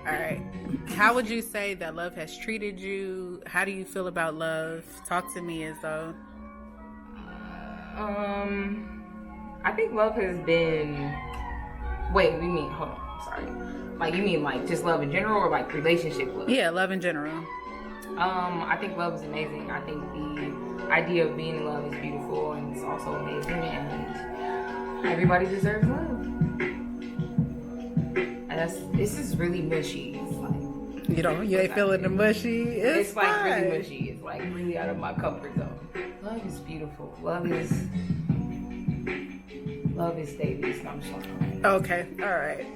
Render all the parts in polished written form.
All right. How would you say that love has treated you? How do you feel about love? Talk to me as though. I think love has been. Wait, what do you mean? Hold on, sorry. Like you mean like just love in general or like relationship love? Yeah, love in general. I think love is amazing. I think the idea of being in love is beautiful and it's also amazing, and everybody deserves love. And this is really mushy. It's like You ain't feeling the mushy. It's like fine. really mushy. It's like really out of my comfort zone. Love is beautiful. Love is Davies. No, I'm just like, Okay. All right.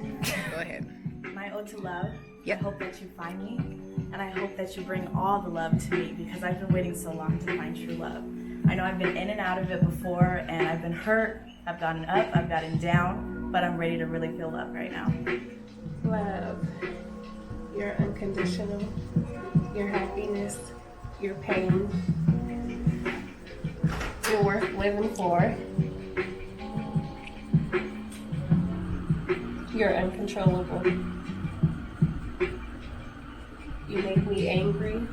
Go ahead. My ode to love. Yep. I hope that you find me, and I hope that you bring all the love to me because I've been waiting so long to find true love. I know I've been in and out of it before, and I've been hurt, I've gotten up, I've gotten down, but I'm ready to really feel love right now. Love. Your unconditional, your happiness, your pain. You're worth living for. You're uncontrollable. You make me angry.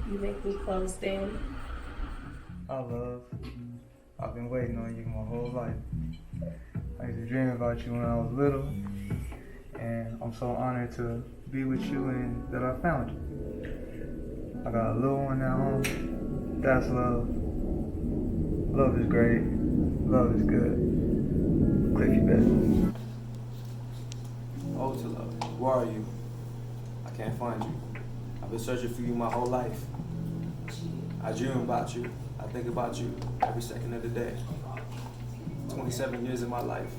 You make me closed in. Love. I've been waiting on you my whole life. I used to dream about you when I was little, and I'm so honored to be with you and that I found you. I got a little one at home. That's love. Love is great. Love is good. Click your bed. Oh, to love. Where are you? I can't find you. I've been searching for you my whole life. I dream about you. I think about you every second of the day. 27 years of my life.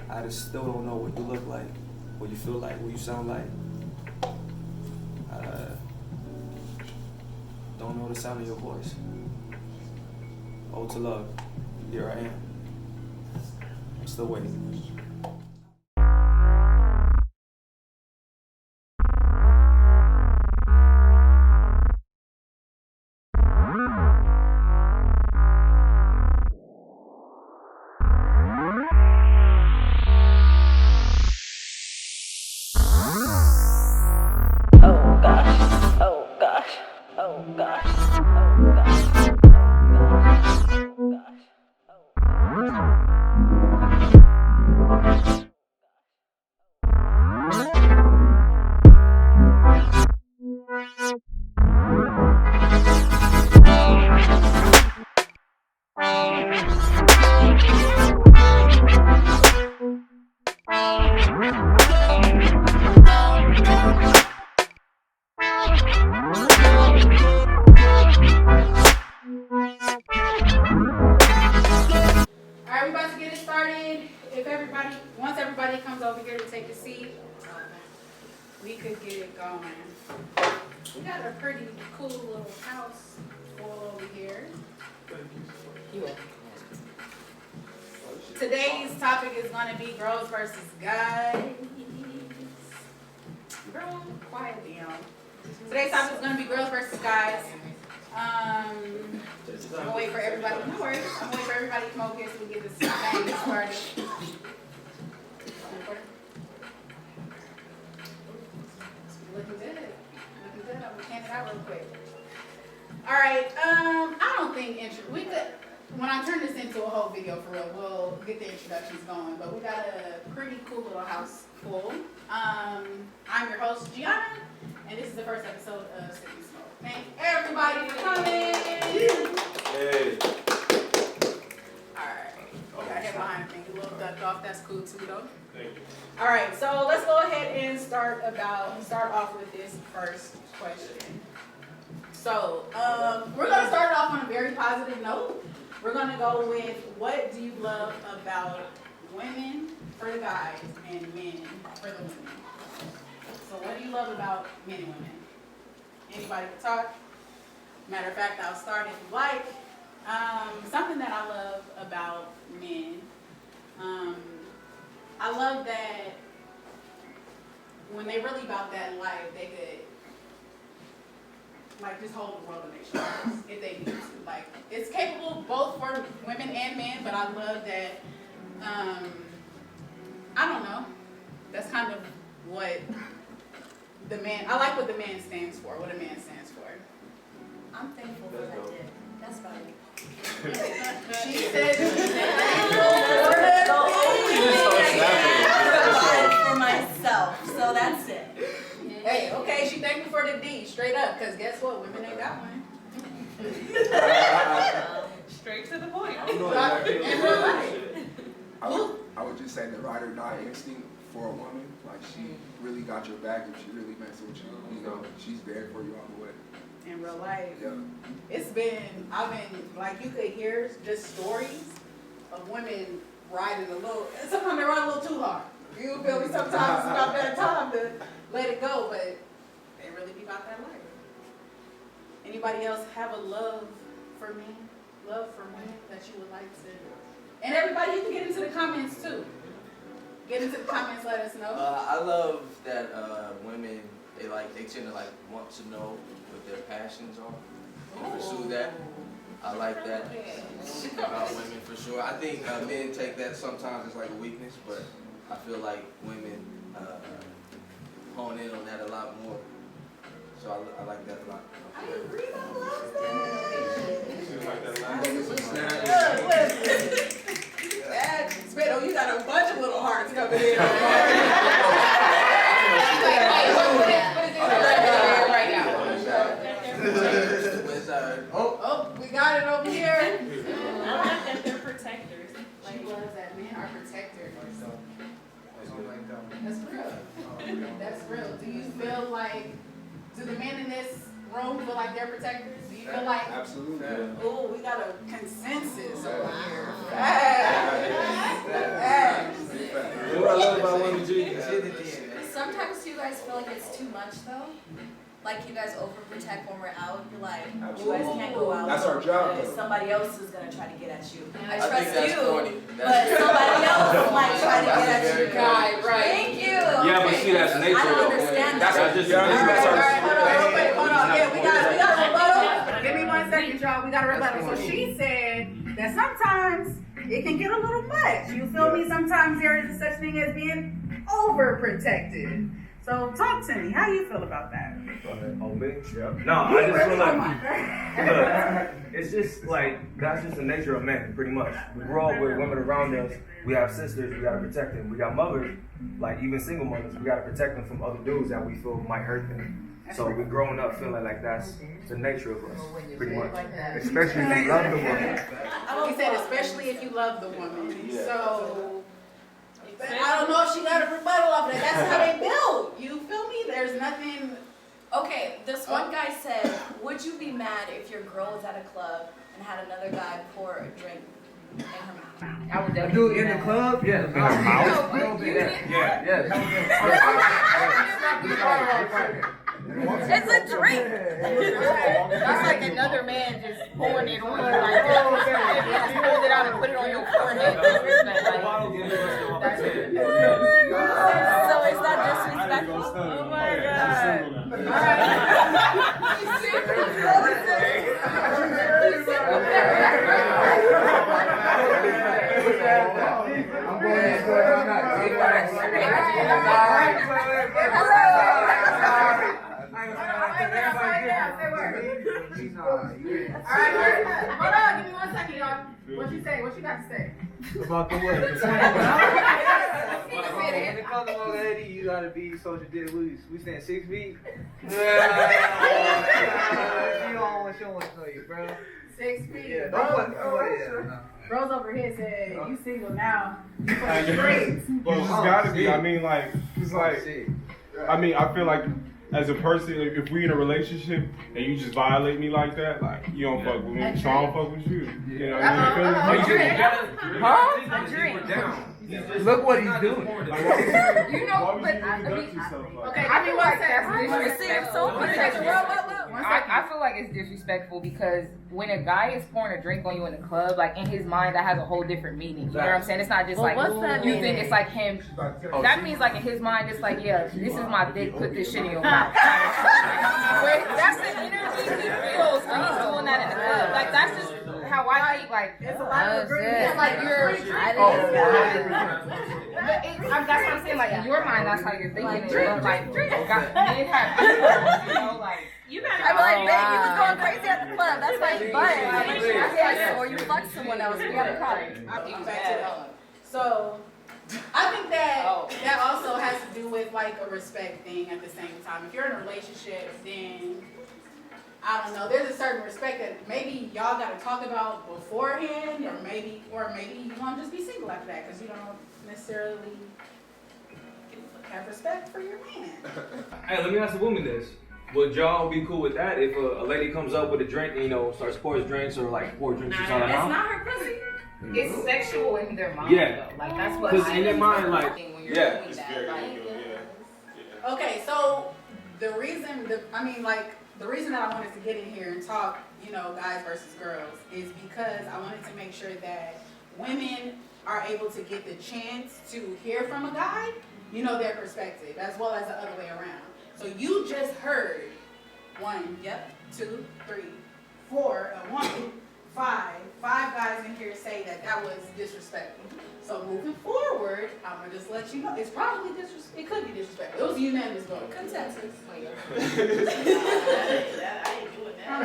I just still don't know what you look like, what you feel like, what you sound like. Don't know the sound of your voice. Oh, to love. Here I am. I'm still waiting. Once everybody comes over here to take a seat, we could get it going. We got a pretty cool little house full over here. Today's topic is going to be girls versus guys. Girl, quietly, Today's topic is going to be girls versus guys. I'm gonna wait for everybody. No worries. I'm gonna wait for everybody to come over here so we get this thing started. Looking good. Looking good. I'm gonna hand it out real quick. All right. I don't think we could. When I turn this into a whole video for real, we'll get the introductions going. But we got a pretty cool little house full. I'm your host Gianna, and this is the first episode of SipNSmoke. Thank everybody for coming. Hey. Alright. Got hit behind me. A little ducked off. That's cool too though. Thank you. Alright, so let's go ahead and start off with this first question. So, we're gonna start off on a very positive note. We're gonna go with what do you love about women for the guys and men for the women? So what do you love about men and women? Anybody can talk. Matter of fact, I'll start if you like. Something that I love about men, I love that when they really about that life, they could like just hold the world in their shoulders if they need to. Like it's capable both for women and men, but I love that I don't know. That's kind of what the man, I like what the man stands for, what a man stands for. I'm thankful for that dick. That's about it. She said, for myself, so that's it. hey, okay, she thanked me for the D, straight up, because guess what? Women ain't got one. Straight to the point. In real life. I would just say the ride or die instinct for a woman, like she really got your back if she really messes with you. You know, she's there for you all the way. In real life. Yeah. I've been, like, you could hear just stories of women riding a little, and sometimes they ride a little too hard. You feel me? Sometimes it's about that time to let it go, but they really be about that life. Anybody else have a love for men? Love for women that you would like to? And everybody, you can get into the comments too. Get into the comments, let us know. I love that women, they tend to want to know what their passions are and pursue that. I like that about women for sure. I think men take that sometimes as like a weakness, but I feel like women hone in on that a lot more. So I like that a lot. I agree, I love that. Spittle, you got a bunch of little hearts coming in. Oh, we got it over here. I like that they're protectors. She loves that men are protectors. That's real. That's real. Do you feel like, do the men in this room feel like they're protectors? Do you feel like, Absolutely. oh, we got a consensus over here. What I love about women, Sometimes you guys feel like it's too much though. Like you guys overprotect when we're out. You're like, you guys can't go out. That's our job, because though. somebody else is gonna try to get at you. I think trust that's you, corny. but somebody else might try to get at you. Right, right. Thank you. Yeah, but see, that's nature. I don't though. understand That's that. just All right, hold on. Yeah, we got a rebuttal. Give me 1 second, y'all. We got a rebuttal. So she said that sometimes it can get a little much. You feel me? Sometimes there is such thing as being overprotected. So talk to me. How you feel about that? Oh, me? No, I just feel like, look, it's just like, that's just the nature of men, pretty much. We grow up with women around us. We have sisters, we gotta protect them. We got mothers, like even single mothers, we gotta protect them from other dudes that we feel might hurt them. So we're growing up feeling like that's the nature of us, pretty much. Especially if you love the woman. He said, especially if you love the woman. So, I don't know if she got a rebuttal off of that. That's how they build. You feel me? There's nothing. Okay, this one guy said, would you be mad if your girl was at a club and had another guy pour a drink in her mouth? I would Do definitely it in the club? Yeah. In her mouth? It's a drink. That's like another man just pouring it on you, like just pulled it out and put it on your forehead. So it's not disrespectful. Oh my God. I'm going to school Alright, hold on, give me 1 second, y'all. What you say? What you got to say? about the way. In the color of lady, you gotta be social distance. We stand 6 feet. She don't want to know you, bro. 6 feet. Yeah, don't put Rose over here said, you single now. You fucking straight. Well, it's gotta be. I mean, like, it's like, I mean, I feel like as a person, if we in a relationship and you just violate me like that, like, you don't fuck with me, so I don't fuck with you. You know what I mean? Look what he's doing. You know, Why would but you conduct yourself like Okay, that? I feel like that's So I feel like it's disrespectful because when a guy is pouring a drink on you in the club, like in his mind, that has a whole different meaning. You know what I'm saying? It's not just like what's that you meaning? think it's like him. That means like in his mind, it's like, yeah, this is my dick. Put this shit in your mouth. But that's the energy he feels when he's doing that in the club. Like that's just how I think. Like There's a lot of agreement. like you're. that's what I'm saying. Like in your mind, that's how you're thinking it. But like, men have feelings, you know, like. You better. I'm like, babe, you was going crazy at the club. That's my butt. Or you fucked someone else. We got a problem. So, I think that also has to do with like a respect thing at the same time. If you're in a relationship, then I don't know. There's a certain respect that maybe y'all got to talk about beforehand, or maybe you want to just be single after that because you don't necessarily have respect for your man. Hey, let me ask the woman this. Would y'all be cool with that if a lady comes up with a drink and, you know, starts pouring drinks or like pour drinks or something? It's not her pussy. It's sexual in their mind. Yeah. Though. Like that's what. Because in their mind, like, yeah. It's very good. Okay, so the reason that I wanted to get in here and talk, you know, guys versus girls, is because I wanted to make sure that women are able to get the chance to hear from a guy, you know, their perspective, as well as the other way around. So you just heard 1, 2, 3, 4, 1, 5 guys in here say that was disrespectful. So moving forward, I'm gonna just let you know it's probably disrespectful. It could be disrespectful. It was a unanimous vote. Consensus. I ain't doing that.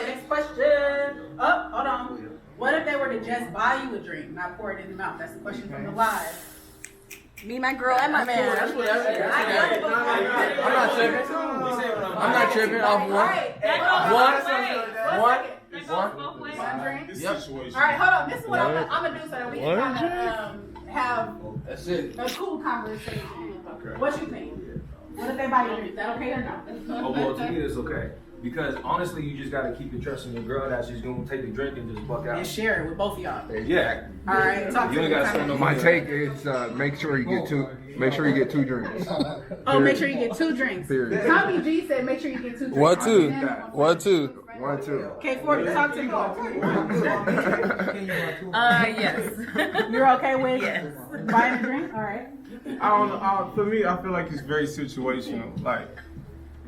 Next question. Oh, hold on. What if they were to just buy you a drink, not pour it in the mouth? That's the question from the live. Me, my girl, and my man. I'm not tripping off One drink. Yep. All right, hold on. This is what I'm gonna do so that we can kind of have a cool conversation. Okay. What you think? What if they buy you a drink? Is that okay or not? Oh, well, to me, it's okay. Because honestly, you just gotta keep the trust in your girl that she's gonna take the drink and just buck out. And share it with both of y'all. Yeah. All right. Talk You to ain't me. gotta spend no My money. take is make sure you get two. Make sure you get 2 drinks. Oh, make sure you get 2 drinks. Period. Tommy G said make sure you get 2 drinks. What 2? K40, talk to me. Yes. You're okay with buying a drink? All right. I don't know. For me, I feel like it's very situational. Like,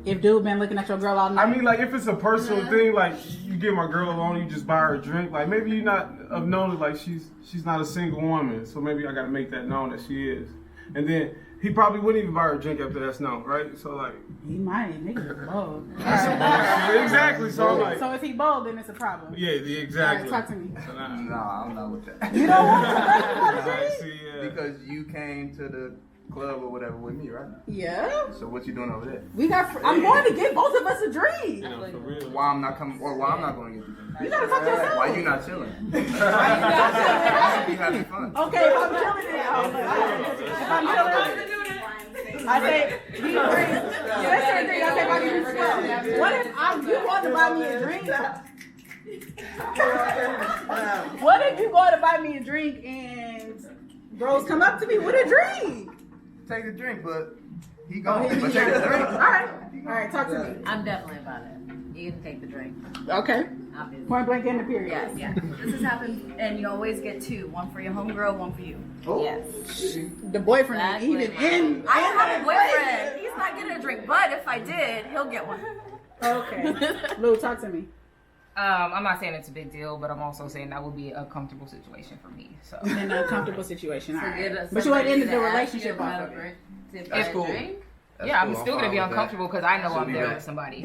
If dude been looking at your girl all night. I mean, like if it's a personal thing, like you get my girl alone, you just buy her a drink. Like maybe you not have known it, like she's not a single woman, so maybe I gotta make that known that she is. And then he probably wouldn't even buy her a drink after that's known, right? So like He might. Nigga bold. exactly. So I'm like, So if he bold, then it's a problem. yeah, exactly. All right, talk to me. So Nah, I'm not with that. You don't want to exactly, yeah. Because you came to the club or whatever with me, right? Yeah. So what you doing over there? I'm going to get both of us a drink. You know, for real. Why I'm not coming, or why I'm not going to get you? You gotta talk to yourself. Why you not chilling? Why you not chilling? I should be having fun. Okay, if I'm chilling if I'm chilling, I say, you drink. Let's say a drink. I say, buy me a drink. What if you want to buy me a drink? What if you go to buy me a drink and bros come up to me with a drink? Take the drink, but he gone. But take the drink. All right, talk to me. I'm definitely about it. You can take the drink. Okay. Obviously. Point blank in the period. Yes. Yeah. This has happened, and you always get 2. One for your homegirl, one for you. Oh. Yes. The boyfriend ain't even in. I don't have a boyfriend. He's not getting a drink, but if I did, he'll get one. Okay. Lou, talk to me. I'm not saying it's a big deal, but I'm also saying that would be a comfortable situation for me. So In a comfortable situation, all So get right. us But you ain't ended the somebody to relationship ask off you of it. to That's get a cool. drink. yeah, I'm cool. still gonna be fine with that. uncomfortable because I know Should I'm be there back. with somebody.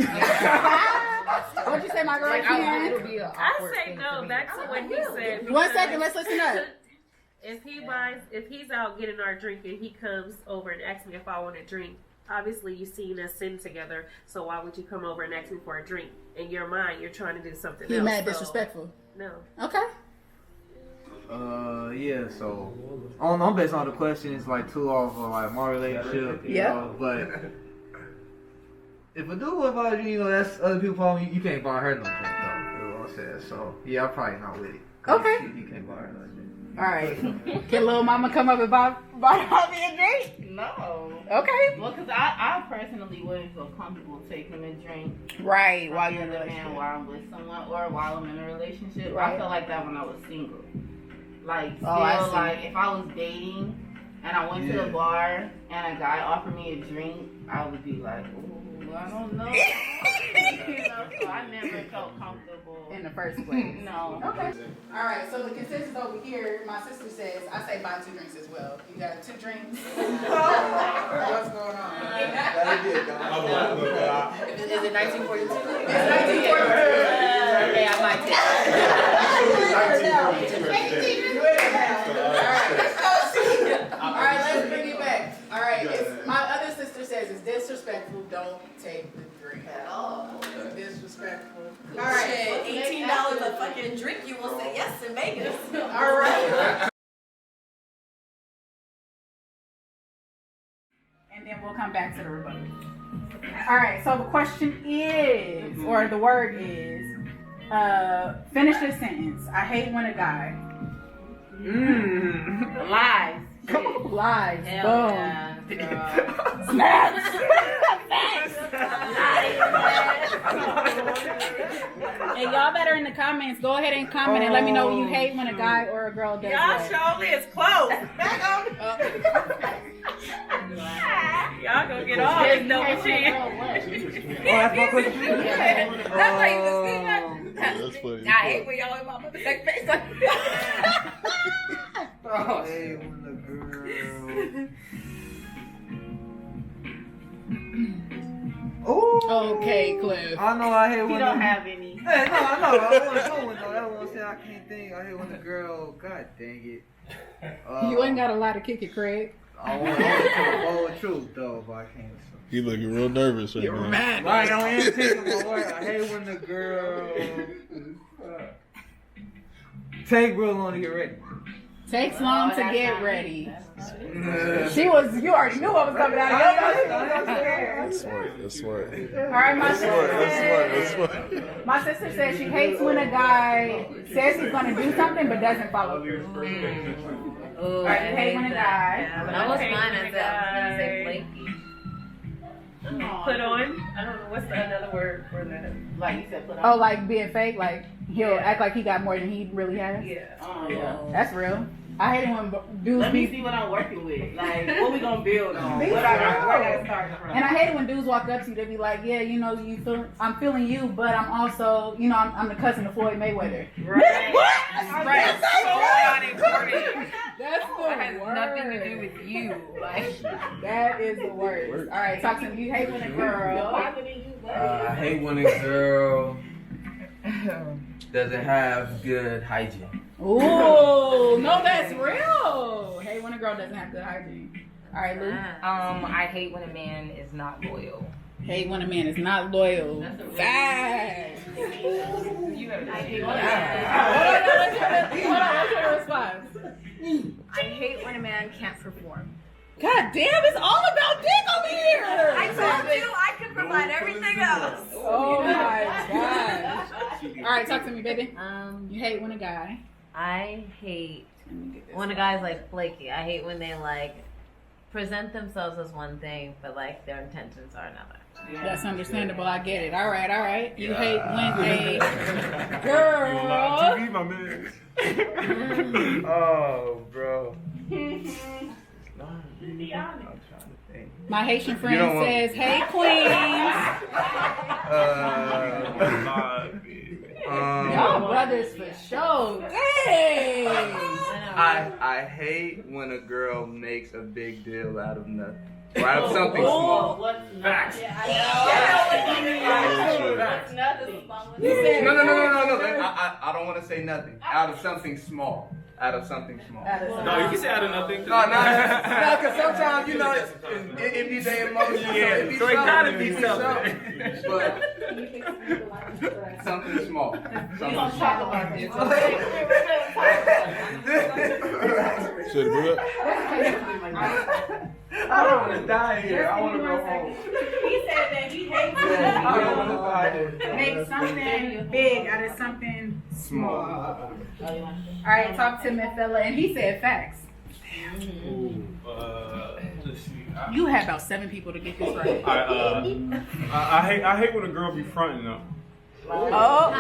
What'd you say, my girl? Like, it'll be an I awkward say thing for no. me. Back to what he said. 1 second, let's listen up. If he's out getting our drink and he comes over and asks me if I want a drink, obviously you've seen us sitting together, so why would you come over and ask me for a drink? In your mind, you're trying to do something He else. mad so, disrespectful. No. Okay. Yeah, so I don't know, based on the questions, like 2 off of like my relationship, you know, but if a dude invites you, you know, that's other people following you, you can't buy her no drink though, you know what I'm saying, so yeah, I'm probably not with it. Okay. You can't buy her no drink. All right. Can little mama come up and buy me a drink? No. Okay. Well, because I personally wouldn't feel comfortable taking a drink. Right, While you're in the man, while I'm with someone, or while I'm in a relationship. I felt like that when I was single. Like, still, like, if I was dating and I went to the bar and a guy offered me a drink, I would be like, ooh, I don't know. So I never felt comfortable in the first place. No. Okay. All right. So the consensus over here, my sister says, I say buy 2 drinks as well. You got 2 drinks. What's going on? Is it 1942? It's 1942. Okay, I might take All right, let's bring it back. All right, my other sister says it's disrespectful. Don't take the drink at all. Disrespectful. All right, $18 a fucking drink. You will say yes in Vegas. all right. And then we'll come back to the rebuttal. All right, so the question is, or the word is, finish this sentence. I hate when a guy. Lies. Lies. Hell Boom. yeah. Snaps. And y'all better in the comments. Go ahead and comment and let me know you hate when a guy or a girl does Y'all what. surely is close. Y'all gonna get all this double chin. That's my question. That's why you was saying that. That's funny. I hate when y'all in my motherfucking face like I hate when the girl. Oh. Okay, Cliff. I know I hate when You don't have any. Hey, no, I know. I want to go with though. That's what I'm saying. I can't think. I hate when the girl. God dang it. You ain't got a lot to kick it, Craig. I want to tell the whole truth though, but I can't. You looking real nervous right now. mad. Right, I am taking my word. I hate when the girl. Take real long to get ready. Takes long to get ready. She was. You already knew what was coming out of your mouth. That's smart. That's smart. All right, my sister. That's smart. My sister says she hates when a guy says he's gonna do something but doesn't follow through. All right, you hate when a guy. That was mine. I was gonna say flaky. Put on. I don't know what's another word for that. Like you said, put on. Oh, like being fake, like he'll act like he got more than he really has. Yeah. Yeah, that's real. I hate it when dudes Let me be. see what I'm working with. Like, what we gonna build on? Me Where I too. gotta start from? And I hate it when dudes walk up to you. They be like, "Yeah, you know, I'm feeling you, but I'm also, you know, I'm the cousin of Floyd Mayweather." Right. right. So not important. That's the That has worst. nothing to do with you. Like That is the worst. All right, talk to me. You hate when a girl. I hate when a girl doesn't have good hygiene. Ooh, no, that's real. Hate when a girl doesn't have good hygiene. All right, Lou. I hate when a man is not loyal. Hate when a man is not loyal. Facts. You have I hate Hold on, let's hear the response. I hate when a man can't perform. God damn, it's all about dick over here. I told you I could provide everything else. Oh my gosh. All right, talk to me, baby. You hate when a guy. I hate when a guy's like flaky. I hate when they like present themselves as one thing, but like their intentions are another. That's understandable. I get it. All right. You hate when a girl. TV, my man. Oh, bro. My Haitian friend says, "Hey, queens." Y'all brothers for sure. Hey. I hate when a girl makes a big deal out of nothing. Or out of something small. Facts. Yeah, No. I don't want to say nothing. Out of something small. Out of something small. No, you can say out of nothing. No, because sometimes, you know, it be their emotions. Yeah, so it gotta be something. But something small. Something small. Should do it. I don't want to die here. I want to go home. He said that he hates when a girl makes something big out of something small. All right, talk to me, fella. And he said facts. Let's see. You had about 7 people to get this right. I hate when a girl be fronting though. Oh my!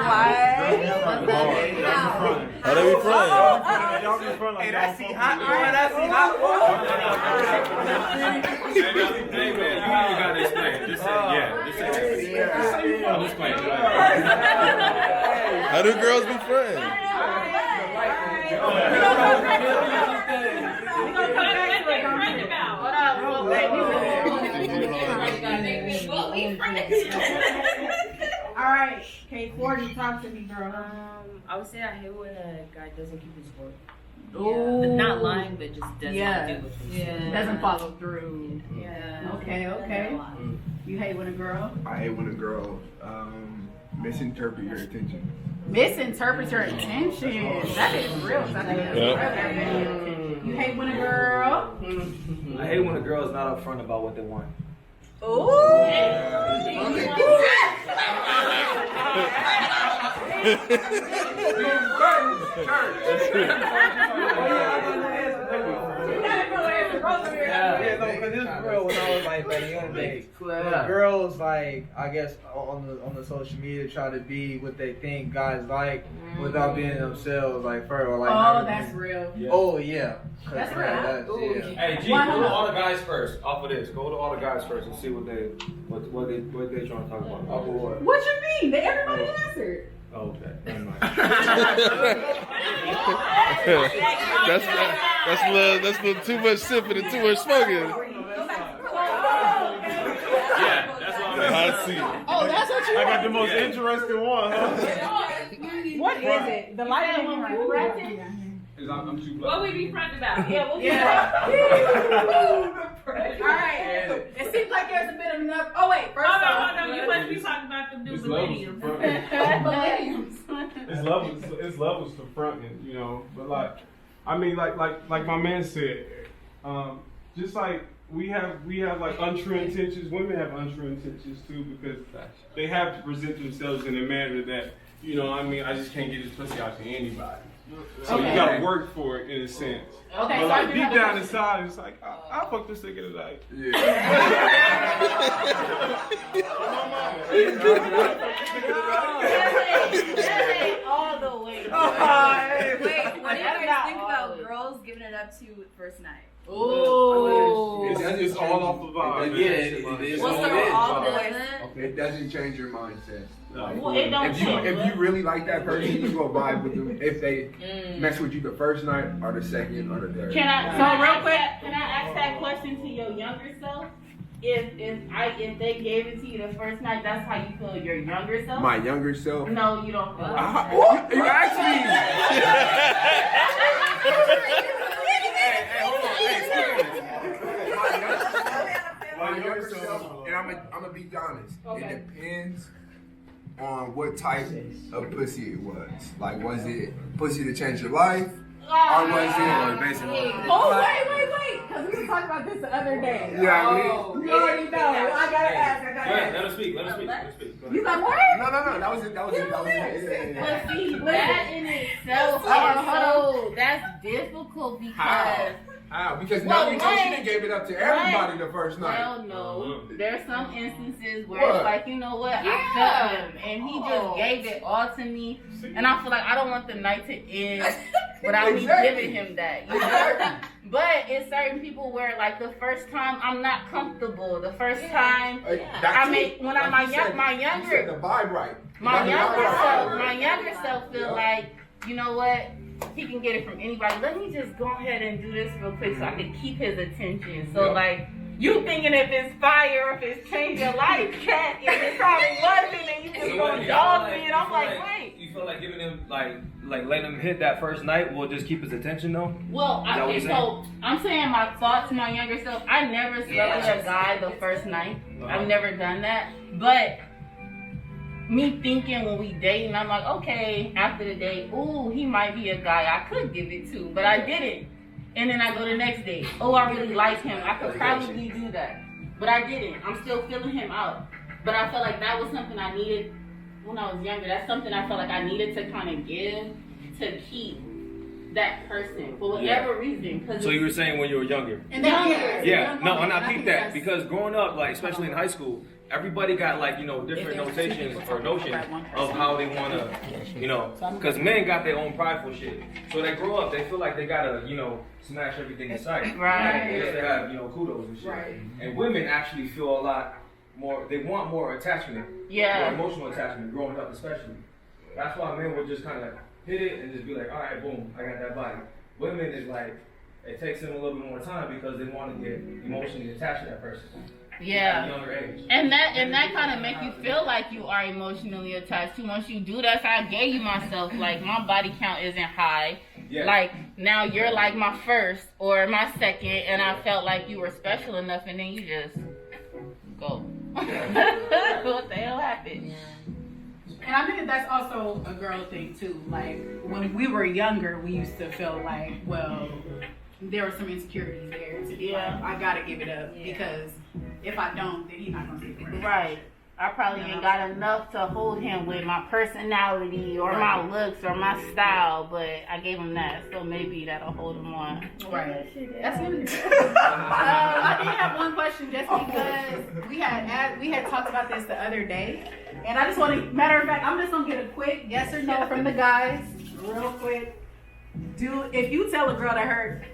How they be front? Hey, that's the hot one. That's the hot one. Hey man, you ain't gotta explain. Just say yeah. Just say yeah. Just explain. How do girls be friends? Alright, K40, talk to me, girl. I would say I hate when a guy doesn't keep his word. Ooh. Not lying, but just doesn't do it. Yeah. Doesn't follow through. Yeah. Okay. You hate when a girl? I hate when a girl misinterpret your intention. Misinterpret your intention. That is real. You hate when a girl? I hate when a girl is not upfront about what they want. Ooh. Yeah, no, because this is real when I was like at a young age. Girls like, I guess on the social media try to be what they think guys like without being themselves like first or like. Oh, that's real. Yeah. Oh yeah. That's real. Yeah. Hey, G, go to all the guys first. Off of this, go to all the guys first and see what they trying to talk about. Off of what? What you mean? Everybody answered. Oh, okay. Never mind. That's a little too much sipping and too much smoking. Yeah, that's what I'm I see. Oh, that's what you I got the most interesting one, huh? What is it? The light one right? I'm too What we be friends about? Alright. It seems like there's a bit of enough. Oh, wait. First Oh, no. You must be talking about them new millenniums. It's levels to fronting, you know. But like, I mean, like my man said, just like we have like untrue intentions. Women have untrue intentions too because they have to present themselves in a manner that, you know, I mean, I just can't get this pussy out to anybody. So you gotta work for it in a sense. Okay, but like deep down inside, it's like I'll fuck this nigga tonight. All the way. Wait, what do you guys think about girls giving it up to first night? Ooh. It's all off the vibe. It doesn't change your mindset. Well, it don't if you really like that person, you go vibe with them. If they mess with you the first night or the second or the third. Can I ask that question to your younger self? If they gave it to you the first night, that's how you feel your younger self? My younger self? No, you don't feel You asked me! My younger self, and I'm gonna be honest. Okay. It depends on what type of pussy it was. Like, was it pussy to change your life? Or was it basically? Oh, wait. Because we were talking about this the other day. Yeah, you already know. I gotta ask. Let us speak. You got what? No. That was it. But see, that in itself that's difficult because. How? Because now you know she done gave it up to everybody the first night. Well, no. There's some instances where it's like, you know what? I felt him and he just gave it all to me. And I feel like I don't want the night to end without me giving him that. You know? But it's certain people where like the first time I'm not comfortable. The first time my younger self feel like, you know what? He can get it from anybody. Let me just go ahead and do this real quick so I can keep his attention. So like you thinking if it's fire, if it's changed your life, cat, if it probably wasn't, and you just gonna dog me, and I'm like, wait. You feel like giving him like letting him hit that first night will just keep his attention though? Well, I'm saying my thought to my younger self. I never slept with a guy the first night. I've never done that, but. Me thinking when we dating, I'm like, okay, after the date, ooh, he might be a guy I could give it to, but I didn't. And then I go the next day, oh, I really like him. I could probably do that, but I didn't. I'm still feeling him out. But I felt like that was something I needed when I was younger. That's something I felt like I needed to kind of give to keep that person for whatever reason. So you were saying when you were younger? And then Yeah, no, and I peeped that because growing up, like especially in high school, everybody got like, you know, different notations or notions of how they want to, you know, because men got their own prideful shit. So they grow up, they feel like they got to, you know, smash everything in sight. Right. They just have, you know, kudos and shit. Right. And women actually feel a lot more, they want more attachment. Yeah. More emotional attachment, growing up especially. That's why men would just kind of hit it and just be like, all right, boom, I got that body. Women is like, it takes them a little bit more time because they want to get emotionally attached to that person. Yeah. At a younger age. And that kind of make you feel like you are emotionally attached too. Once you do that, so I gave you myself, like, my body count isn't high. Yeah. Like, now you're like my first or my second, and I felt like you were special enough, and then you just go. What the hell happened? And I think that that's also a girl thing too. Like when we were younger, we used to feel like, well, there were some insecurities there to be like, I gotta give it up because if I don't, then he's not gonna stick around. Right. I probably ain't got enough to hold him with my personality or my looks or my style, but I gave him that, so maybe that'll hold him on. Right. That's interesting. I did have one question just because we had talked about this the other day, and I just want to, matter of fact, I'm just gonna get a quick yes or no from the guys, real quick. If you tell a girl that her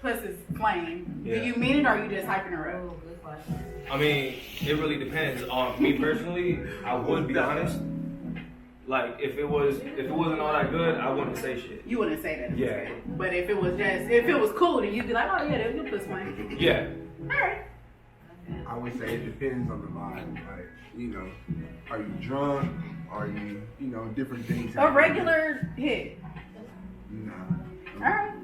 pussy's flame, do you mean it or are you just hyping her up? Good question. I mean, it really depends. On me personally, I would be honest. Like, if it wasn't all that good, I wouldn't say shit. You wouldn't say that. Yeah. Good. But if it was cool, then you'd be like, oh yeah, that was good pussy flame. Yeah. All right. I would say it depends on the vibe. Like, you know, are you drunk? Are you, you know, different things. A regular hit. No. All right.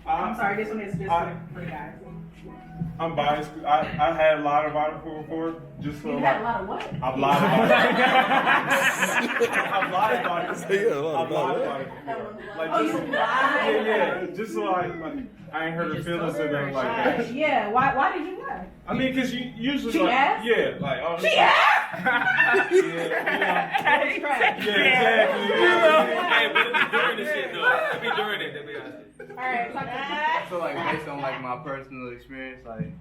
I'm sorry, this one is just for the guys. I'm biased. I had a lot of vital before. Just so You had a lot of what? I've lied about it. I've lied about it. Yeah, a lot I've lied about about it. Like, Oh, just, you lied? yeah, just so I ain't hurt her feelings or nothing like that. Yeah, why did you lie? I mean, cause you usually She like, asked? yeah, like oh, She asked? yeah, exactly. Hey, but it be during the shit though. It be during it, to be honest. Alright, So like based on like my personal experience, like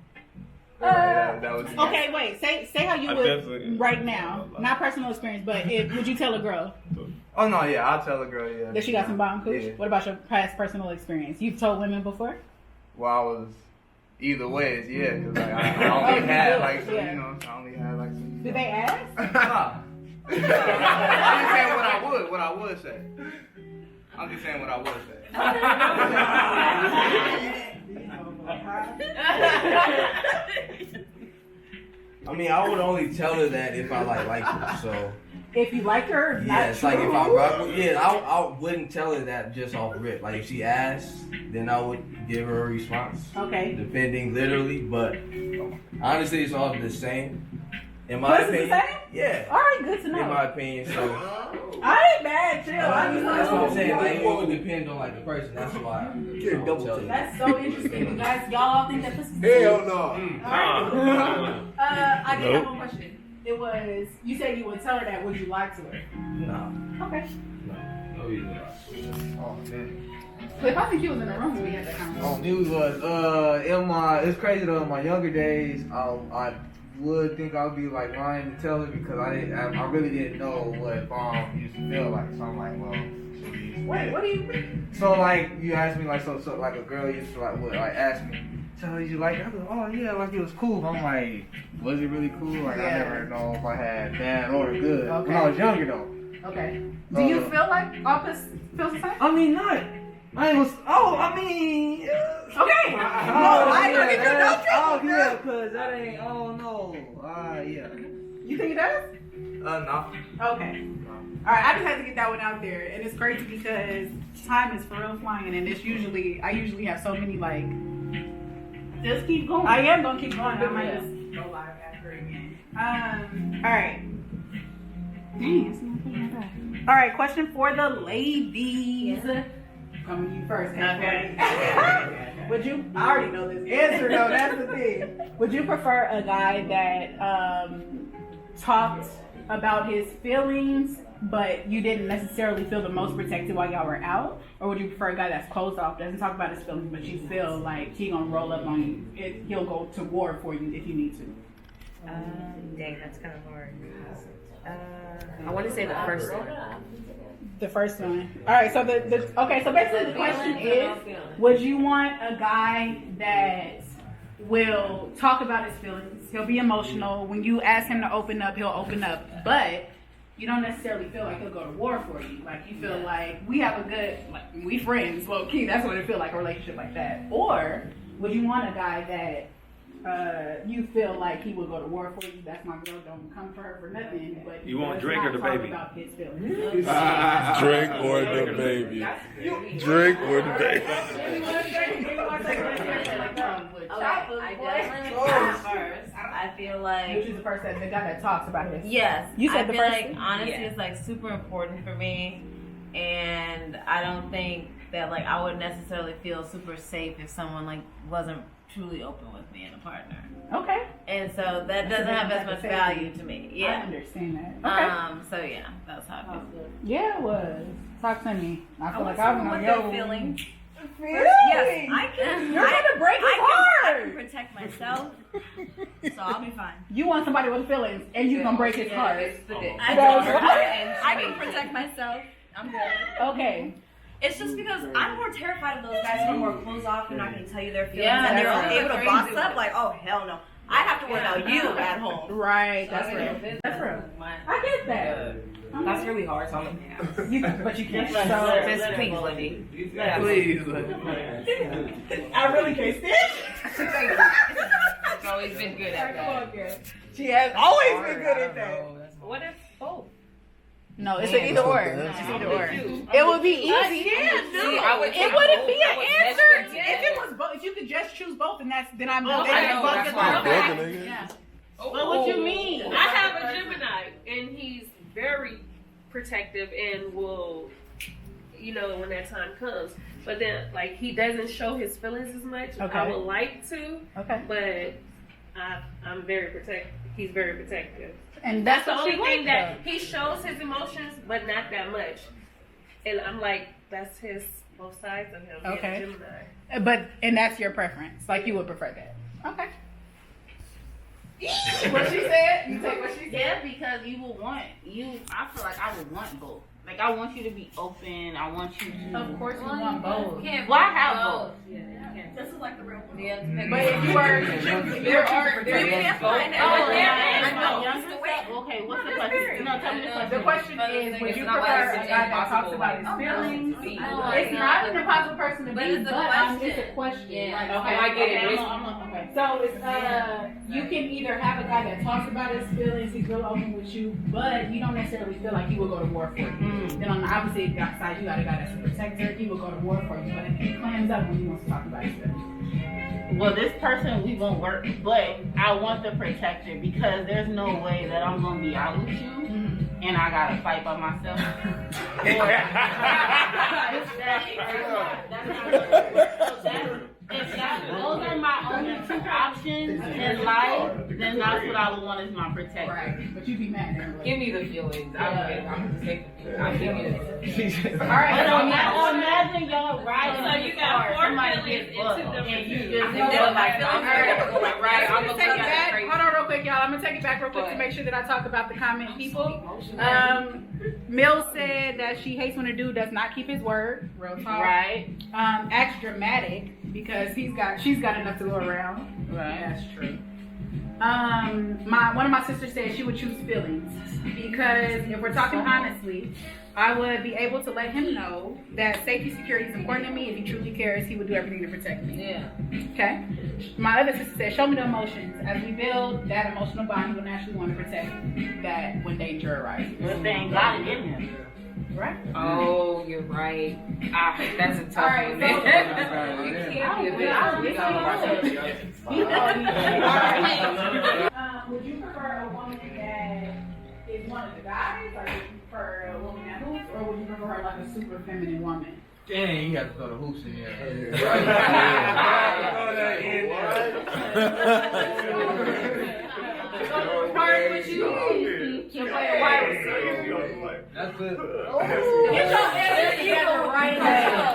that was okay, wait. Say how you I would definitely- right now. Not personal experience, but would you tell a girl Oh no, yeah, I'll tell a girl, yeah. that she got some bomb cooch? Yeah. What about your past personal experience? You've told women before? Well, I was either ways, yeah, because like, I only had like some, Yeah. you know, I only had like some. Did they ask? Nah. I'm just saying what I would say. I'm just saying what I would say. I mean, I would only tell her that if I like her. So If you like her, yeah, it's like if I rock with, I wouldn't tell her that just off rip. Like if she asked, then I would give her a response. Okay. Depending literally, but honestly, it's all the same. In my What's the opinion, same? yeah. All right, good to know. In my opinion, so. I ain't mad, chill. That's what I'm saying. Like, it would depend on like the person. That's why. Get double tell you. That's so interesting. You guys, y'all all think that this is Hell no. I did have Nope. one question. It was, you said you would tell her that. Would you lie to her? No. Okay. No, you not. Oh man. But if I think you was in the room when we had that conversation. Oh, dude was it's crazy though. In my younger days, I would think I would be like lying to tell her because I really didn't know what bomb used to feel like. So I'm like, well. Wait, what do you mean? So like you asked me like so like a girl used to like ask me, so you like it? I go, oh yeah, like it was cool. I'm like, was it really cool? Like I never know if I had bad or good. Okay. When I was younger though. Okay. Do you feel like Opus feels the same? I mean not. I was. Oh, I mean. Okay. I don't even know. Oh yeah, cause that ain't. Oh no. Yeah. You think it does? No. Okay. All right, I just had to get that one out there, and it's crazy because time is for real flying, and it's I usually have so many like. Just keep going. I am gonna keep going. I might just go live after again. All right. Dang, it's not putting it back. All right, question for the ladies. Coming to you first. Okay. Would you? I already know this answer though. That's the thing. Would you prefer a guy that talked about his feelings, but you didn't necessarily feel the most protected while y'all were out, or would you prefer a guy that's closed off, doesn't talk about his feelings, but you feel like he gonna roll up on you? He'll go to war for you if you need to. Dang, that's kind of hard. I want to say the first one. The first one. All right. So okay. So basically, the question is: would you want a guy that will talk about his feelings? He'll be emotional. When you ask him to open up, he'll open up. But you don't necessarily feel like he'll go to war for you. Like you feel like we have a good, like we friends. Low key, that's what it feel like, a relationship like that. Or would you want a guy that you feel like he will go to war for you? That's my girl. Don't come for her for nothing. But You want does drink or not the talk baby? About his feelings. Drink or the baby. Drink or the baby. I definitely would first. I feel like. Which is the first that the guy that talks about his. Yes. You said I the feel first like one? honesty is like super important for me, and I don't think that like I would necessarily feel super safe if someone like wasn't truly open with me and a partner. Okay. And so that doesn't have as much value to me. Yeah. I understand that. Okay. So yeah, that's how I feel. Yeah, it was. Talk to me. I feel like I I'm want on their your feelings. Really? Yes, I can. You're gonna break his I heart. can protect myself, so I'll be fine. You want somebody with feelings, and you're gonna break his heart. I can protect myself. I'm good. Okay. It's just because I'm more terrified of those guys who are more closed off and not going to tell you their feelings, Yeah, and they're that's able to crazy boss one. up. Like, oh hell no, I have to worry about you at home. Right. That's real. That's real. I get that. That's really hard, so I'm gonna pass. But you can't. Just please let me. Please. I really can't stand. It's always been good at that. She has always been good at that. What if both? No, it's an either or. It's either or. It would be easy. It wouldn't be an answer if it was both. If you could just choose both, and then I'm. That's why. Yeah. Well, what you mean? I have a Gemini, and he's very protective and will, when that time comes. But then, like, he doesn't show his feelings as much. Okay. I would like to. Okay. But I'm very protective. He's very protective. And that's the what only she thing likes, that he shows his emotions, but not that much. And I'm like, that's his both sides of him. Okay. He's a Gemini. And that's your preference. Like you would prefer that. Okay. What she said? You take what she said? Yeah, because you will want I feel like I would want both. Like I want you to be open. I want you to. Of course, you want both. Well, I have both. This is like the real one. But if you were, there can't find it. Okay, what's the question? No, tell me the question. The question is, would you prefer a guy that talks about his feelings? It's not an impossible person to be, but it's a question. Yeah. Okay, I get it. Okay, so it's you can either have a guy that talks about his feelings, he's real open with you, but you don't necessarily feel like he will go to war for you. Then on the opposite side, you got a guy that's a protector. He will go to war for you, but he clams up when he wants to talk about his feelings. Well, this person we won't work, but I want the protector because there's no way that I'm gonna be out with you and I gotta fight by myself. If those are my only two options in life, then that's what I would want as my protector. Right, but you be mad at Give me the feelings. I'm just taking the I'll give you the All right. But imagine y'all riding So you got four feelings and into the you just Hold on real quick, y'all. I'm gonna take it back real quick to make sure that I talk about the comment people. Mill said that she hates when a dude does not keep his word. Real talk. Right. Acts dramatic because she's got enough to go around. Right. That's true. One of my sisters said she would choose feelings because if we're talking honestly, I would be able to let him know that safety security is important to me. If he truly cares, he would do everything to protect me. Yeah. Okay. My other sister said, show me the emotions. As we build that emotional bond, you will naturally want to protect that when danger arises. But they ain't got it in him. Right? Oh, you're right. That's a tough Alright, one. so- You can't be a bitch. Would you prefer a woman that is one of the guys? Or would you prefer a woman that hoops? Or would you prefer like a super feminine woman? Dang, you have to throw the hoops in Part with you. You play a wide receiver. That's good. Get your answer together right now.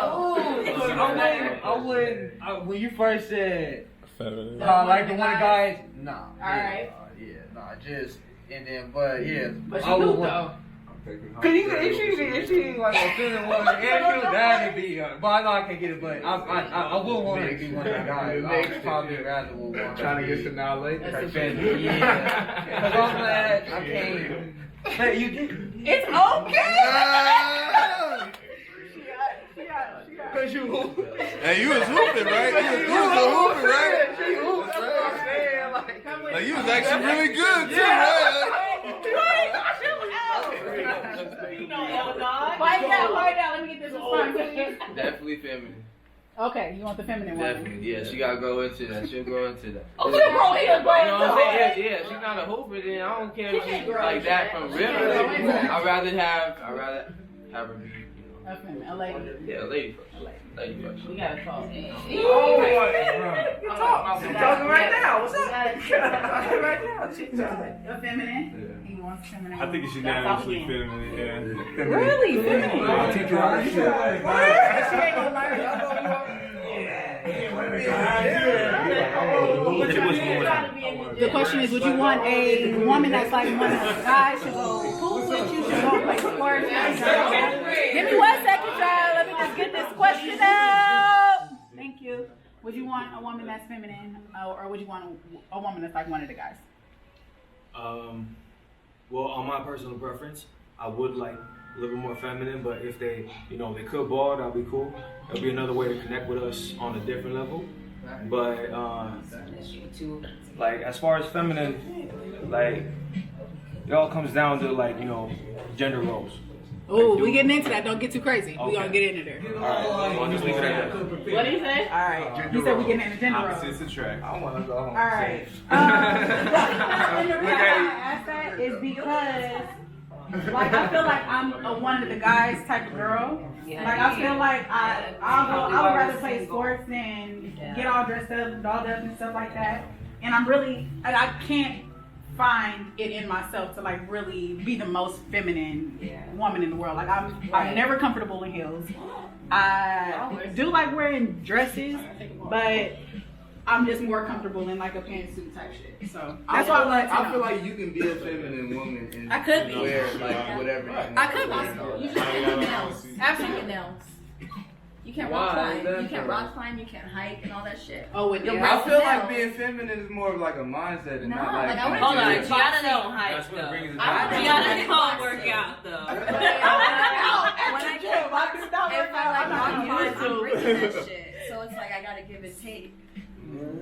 I wouldn't. When you first said, Feminine. like the one guys, nah. Alright. Yeah, nah, just and then, but yeah, But I she would hoop want. though. Cause if she like a feeling woman, and she was bad to be, but I know I can get it. But I would want her to be one of the guys. I would probably rather would want Trying to get to now later. Yeah, cause I'm glad I can't. But you get. It's okay. Cause you hooping. And you was hooping, right? You was hooping, right? She hooped. That's what I'm saying. Like you was actually really good too, right? Quiet down. Let me get this response. Definitely feminine. Okay, you want the feminine one? Definitely, yeah. She gotta grow into that. She'll grow into that. Oh, she'll grow into You know what I'm saying? Yeah, she's not a hooper. Then I don't care if she's like that from real. I'd rather have her be, A feminine, a lady. yeah, a lady first. Lady first. We gotta talk. Talking right now. What's up? A feminine. He wants feminine. I think it's unanimously feminine. Yeah. Really? Feminine? I'll teach you how to shit. She ain't gonna learn. The question is, would you want a woman that's like one of the guys should go pool with you, should go play sports? Give me 1 second, y'all. Let me just get this question out. Thank you. Would you want a woman that's feminine, or would you want a woman that's like one of the guys? Well, on my personal preference, I would like a little bit more feminine, but if they, they could ball, that'd be cool. It'll be another way to connect with us on a different level. But like as far as feminine, like it all comes down to like gender roles. Oh, we getting into that. Don't get too crazy. We gonna get into there. All right, I'll just leave it at that. What did he say? All right. He said we getting into gender roles. Opposites attract. I want to go home. All right. And the reason why I asked that is because, like, I feel like I'm a one of the guys type of girl. Like, I feel like I would rather play sports than get all dressed up, dolled up, and stuff like that. And I can't find it in myself to like really be the most feminine woman in the world. Like I'm never comfortable in heels. I do like wearing dresses, but I'm just more comfortable in like a pantsuit type shit. So that's why I feel like you can be a feminine woman and I could be. wear like whatever. I could be. You should do nails. Absolutely nails. You can't rock Why? climb. You can't rock climb. You can't hike and all that shit. Oh, with Your I feel like nails. being feminine is more of like a mindset and No, not like. I wouldn't Hold on, do it. Gianna don't hike That's what though. brings it I down. would Gianna don't work out though. If I like rock climb, I'm breaking that shit. So it's like I gotta give it take.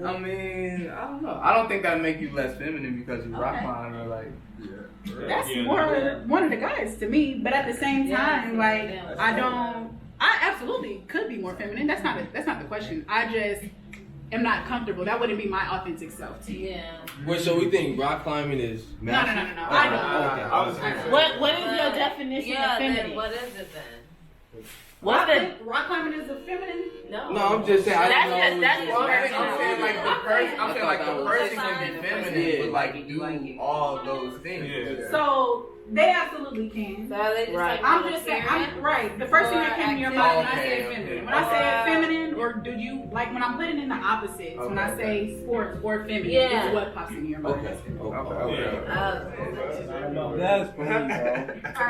I mean, I don't know. I don't think that make you less feminine because you rock climb or like. That's more one of the guys to me. But at the same time, like I absolutely could be more feminine. That's not the question. I just am not comfortable. That wouldn't be my authentic self to you. Yeah. Wait, so we think rock climbing is No. I don't. What is your definition of feminine? What is it then? What's the rock climbing is a feminine? No, I'm just saying. That's just I'm saying like the person. I'm saying like the person can be feminine, but like do all those things. Yeah. So they absolutely can. So they just like I'm just saying, right. The first thing that came to your mind when I say feminine. When I say feminine, or do you, like when I'm putting in the opposites, when I say sports or feminine, is what pops into your mind. Okay. That's funny, bro. All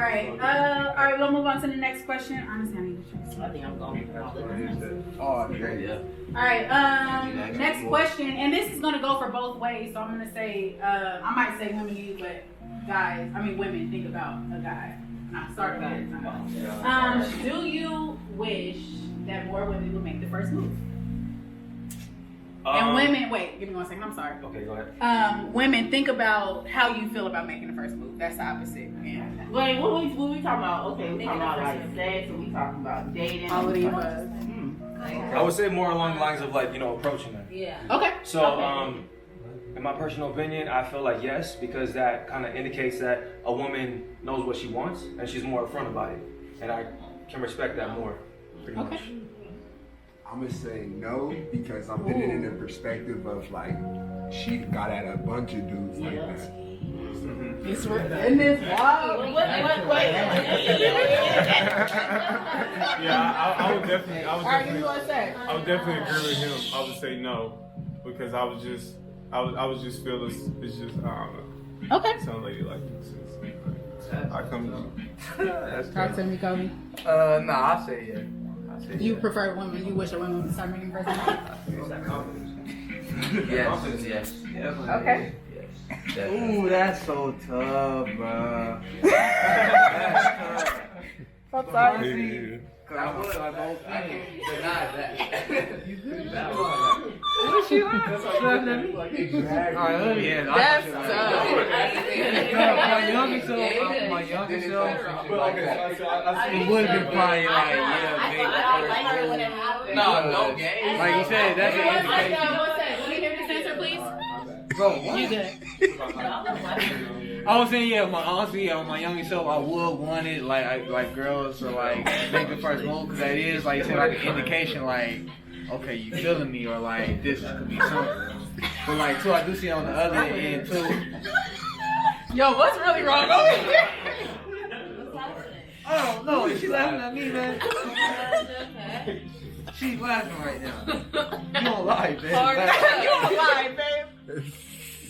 right, we'll move on to the next question. Honestly, I need to choose. I think I'm going for all of them. Oh, yeah. All right, next question, and this is gonna go for both ways. So I'm gonna say, I might say women use, but women think about a guy. Not start a guy. Do you wish that more women would make the first move? And women, wait, give me 1 second. I'm sorry. Okay, go ahead. Women, think about how you feel about making the first move. That's the opposite. Yeah. Wait, what we talking about? Okay, we talking about like sex, or we talking about dating? All of the above. I would say more along the lines of like approaching them. Yeah. Okay. So in my personal opinion, I feel like yes, because that kind of indicates that a woman knows what she wants and she's more upfront about it, and I can respect that more. Pretty much. I'm gonna say no because I'm putting it in the perspective of like she got at a bunch of dudes like that. It's in this wild. Yeah, I would definitely All right, give me 1 sec. I would definitely agree with him. I would say no because I was just I was just feeling. It's just I don't know. Okay. Some lady like this. I come. Talk to me, Kobe. Nah, I say yeah. You prefer women? You wish a woman would start making first move? Yes. Okay. Ooh, that's so tough, bro. I'm sorry. I would, I can't deny that. You good? What you want? That's my youngest self, it would have been probably like, yeah, no game. Like you said, that's an indication. Let me hear this answer, please. Bro, what? You good? I was saying, my youngest self, I would want it like girls to like make the first move, because that is like you said, like an indication, like okay, you feeling me, or like this could be something. But like too, I do see on the other end too. Yo, what's really wrong over here? I don't know. She laughing at me, man. She's laughing right now. You don't lie, babe. You don't lie, babe.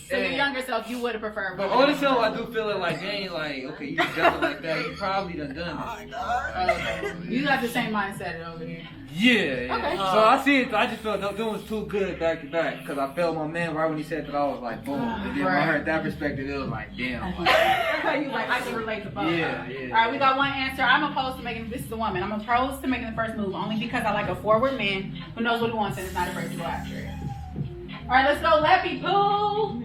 So your younger self, you would have preferred. But older self, I do feel it like they ain't like, okay, you jumping like that, you probably done it. You got the same mindset over here. Yeah. Okay. So I see it. I just felt them was too good back to back, because I felt my man right when he said that. I was like, boom. And then when I heard that perspective, it was like, damn. You like I can relate to both. Yeah. All right, we got one answer. I'm opposed to making. This is a woman. I'm opposed to making the first move only because I like a forward man who knows what he wants and is not afraid to go after it. All right, let's go, Lappy Poo.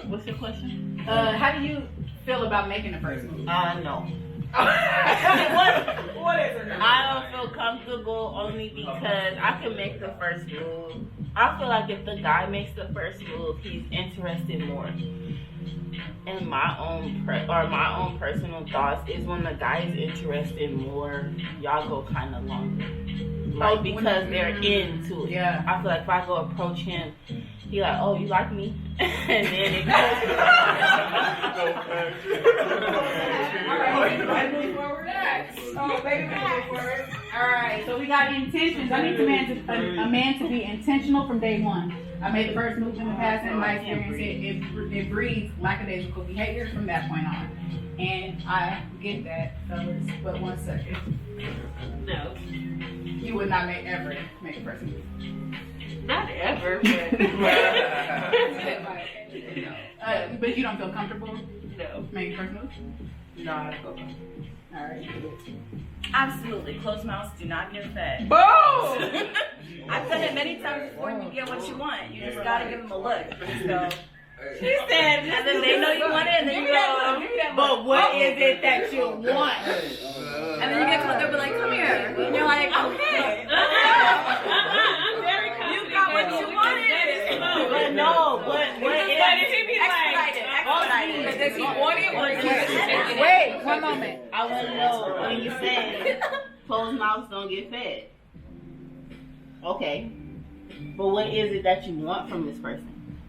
What's your question? How do you feel about making the first move? No. What is it? I don't feel comfortable only because I can make the first move. I feel like if the guy makes the first move, he's interested more. And my own personal thoughts is when the guy is interested more, y'all go kind of longer. Like because they're into it. Yeah. I feel like if I go approach him, he like, oh, you like me? And then it goes. Alright, move forward. Oh, baby, move forward. Alright, so we got intentions. I need a man to be intentional from day one. I made the first move in the past, and my experience, it breeds lackadaisical behavior from that point on. And I get that, fellas, but 1 second. No. You would not ever make a first move. Not ever, but you don't feel comfortable? No. Making first move? No, I don't feel comfortable. Alright. Absolutely. Closed mouths do not get fed. Boom! I've done it many times before and you get what you want. You just gotta give them a look. So, she said, and then they know you want it, and then you go, but what is it that you want? And then you get close, they'll be like, come here. And you're like, okay. You got what you wanted. But no, what is it? Expedited. Does he want it or is he Wait, 1 moment. I want to know when you say closed mouths don't get fed. Okay. But what is it that you want from this person?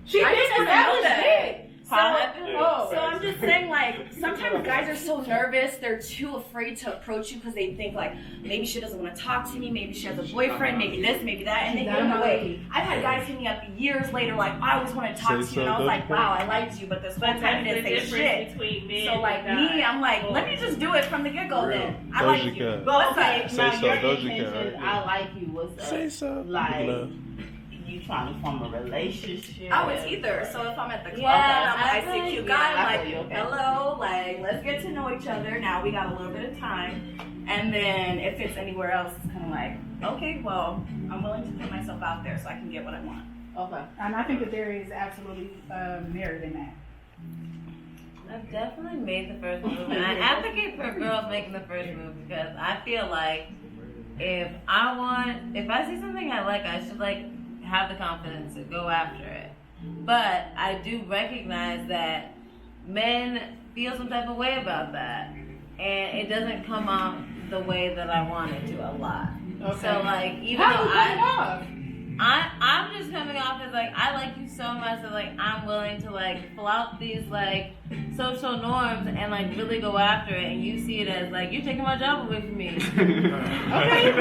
I didn't establish it. So Huh? I'm just saying, like, sometimes guys are so nervous, they're too afraid to approach you because they think, like, maybe she doesn't want to talk to me, maybe she has a boyfriend, maybe this, maybe that, and they get in the way. I've had guys hit me up years later, like, I always want to talk to you, and I was like, wow, I liked you, but this whole time you didn't say shit. So, like, me, I'm like, let me just do it from the get-go then. I like you. But okay, Say now so, your Doja intention, Cat. I like you, what's up? Say so. Like, you trying to form a relationship? Oh, it's either. So if I'm at the club Yeah, and I see a cute guy, I'm like, okay. hello, like, let's get to know each other. Now we got a little bit of time. And then if it's anywhere else, it's kind of like, okay, well, I'm willing to put myself out there so I can get what I want. Okay. And I think that there is absolutely merit in that. I've definitely made the first move, and I advocate for girls making the first move because I feel like if I see something I like, I should like have the confidence to go after it. But I do recognize that men feel some type of way about that, and it doesn't come off the way that I want it to a lot. Okay. So like, even How though you coming off? I'm just coming off as like, I like you so much that like I'm willing to like flout these like social norms and like really go after it, and you see it as like you're taking my job away from me. Okay.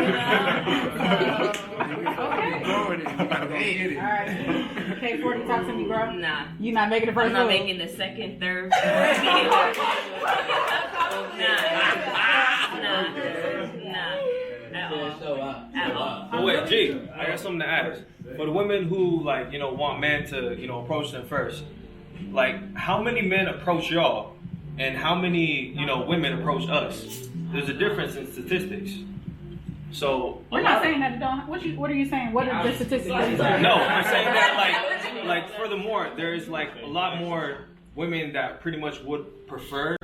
Okay. Alright. okay for you to talk to me, bro? Nah. You not making the first I'm not move? making the second, third. Nah. At all. But wait, G, I got something to ask. For the women who like, want men to, approach them first, like how many men approach y'all and how many, women approach us? There's a difference in statistics. So We're not saying that it don't. What are you saying? What are the statistics? No, I'm saying that like furthermore, there's like a lot more women that pretty much would prefer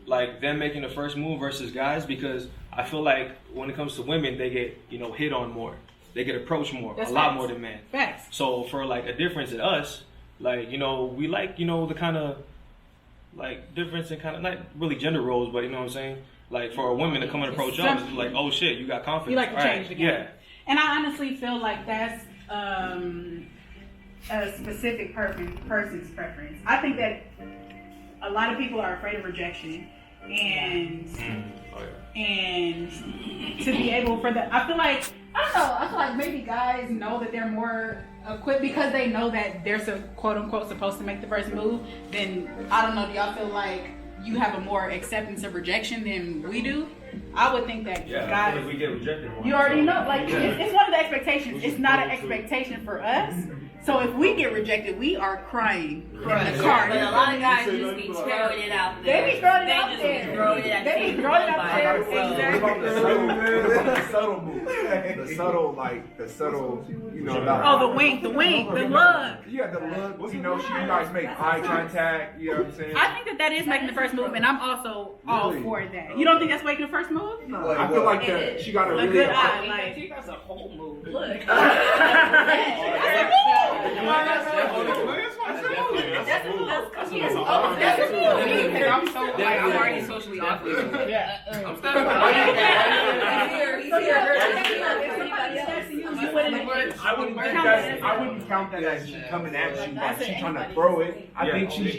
like them making the first move versus guys, because I feel like when it comes to women, they get hit on more, they get approached more, That's a lot facts. more than men. Facts. So for like a difference in us, like we like the kind of like difference in kind of not really gender roles, but you know what I'm saying. Like for a woman to come and approach us, it's like, oh shit, you got confidence. You like to change the game. Yeah. And I honestly feel like that's a specific person's preference. I think that a lot of people are afraid of rejection, and to be able for that, I feel like maybe guys know that they're more equipped because they know that they're quote unquote supposed to make the first move. Then I don't know. Do y'all feel like you have a more acceptance of rejection than we do? I would think that guys, because we get rejected more. you already know, like it's one of the expectations. It's not an expectation for us. So if we get rejected, we are crying in the car. But a lot of guys just be throwing it out there. They be throwing it out there. They be throwing it out there. The subtle move. The subtle, Oh, the wink, the look. Yeah, the look. You guys make eye contact. You know what I'm saying? I think that is making the first move, and I'm also all for that. You don't think that's making the first move? No. I feel like she got a really good eye. Like, I think that's a whole move. Look. I'm already socially awkward. I'm stuck. I wouldn't count that as she coming at you, like she trying to throw it. I think she's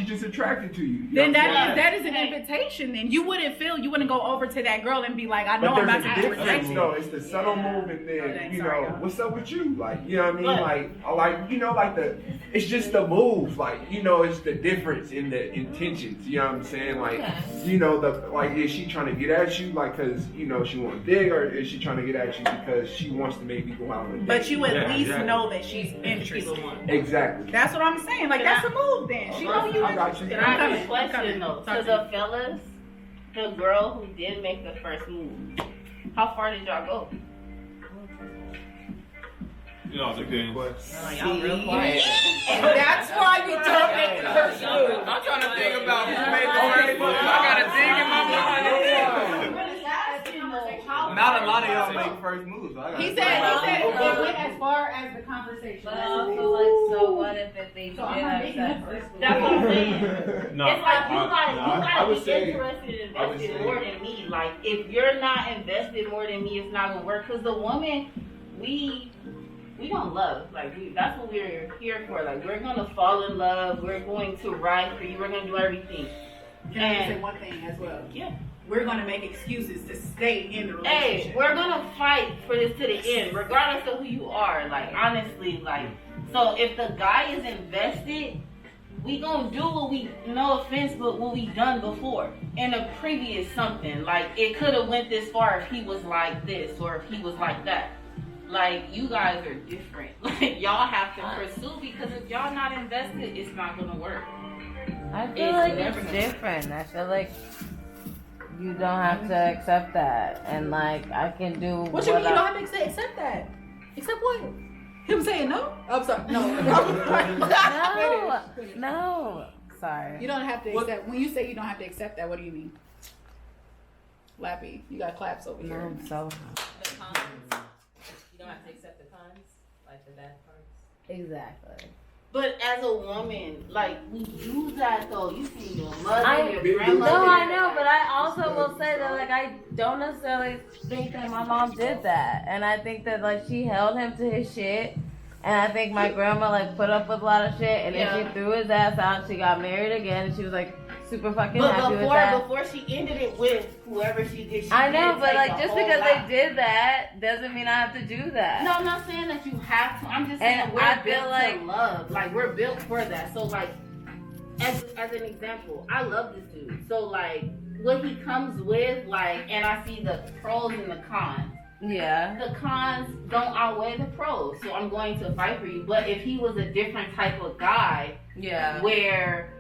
just attracted to you. Then that is an invitation. Then you wouldn't go over to that girl and be like, I know I'm about to reject you. No, it's the subtle move, and then what's up with you? Like, you know what I mean? Like it's just the move. Like, it's the difference in the intentions. You know what I'm saying? Like, is she trying to get at you, like, cause she want to dig, or is she trying to get at you because she wants to maybe go out on a date? But you at least know that she's interested. Exactly. That's what I'm saying. Like, that's a move. Then she know you. I got you. Can I have a question though? To the fellas, the girl who did make the first move, how far did y'all go? It's a good Y'all real quiet. That's why we don't make the first move. I'm trying to think about who made the first move. I got a thing in my mind. Not a lot of y'all make first moves. He said it went as far as the conversation. But I also like, so what if they did have sex? That's what I'm saying. No, it's like you gotta be say- interested and invested more than me. Like, if you're not invested more than me, it's not gonna work. Cause the woman, we don't love. Like, that's what we're here for. Like, we're gonna fall in love. We're going to ride for you. We're gonna do everything. Can I say one thing as well? Yeah. We're gonna make excuses to stay in the relationship. Hey, we're gonna fight for this to the end, regardless of who you are. Like, honestly, like, so if the guy is invested, we gonna do what we, no offense, but what we done before in a previous something. Like, it could have went this far if he was like this or if he was like that. Like, you guys are different. Like, y'all have to pursue, because if y'all not invested, it's not gonna work. I feel like it's different. I feel like you don't have to accept that, and like I can do. What you mean you don't have to accept that? Accept what? Him saying no? I'm sorry. No. No. Sorry. You don't have to accept. When you say you don't have to accept that, what do you mean? Lappy, you got claps over here. I'm so. The cons. You don't have to accept the cons, like the bad parts. Exactly. But as a woman, like, we do that though. You see your mother, your grandmother. No, I know, but I also will say that, like, I don't necessarily think that my mom did that, and I think that, like, she held him to his shit, and I think my grandma, like, put up with a lot of shit, and then she threw his ass out. She got married again, and she was like, super fucking happy with that. Before she ended it with whoever she did. I know, but like just because they did that doesn't mean I have to do that. No, I'm not saying that you have to. I'm just saying we're built to love. Like we're built for that. So like, as an example, I love this dude. So like, what he comes with, like, and I see the pros and the cons. Yeah. The cons don't outweigh the pros, so I'm going to fight for you. But if he was a different type of guy, where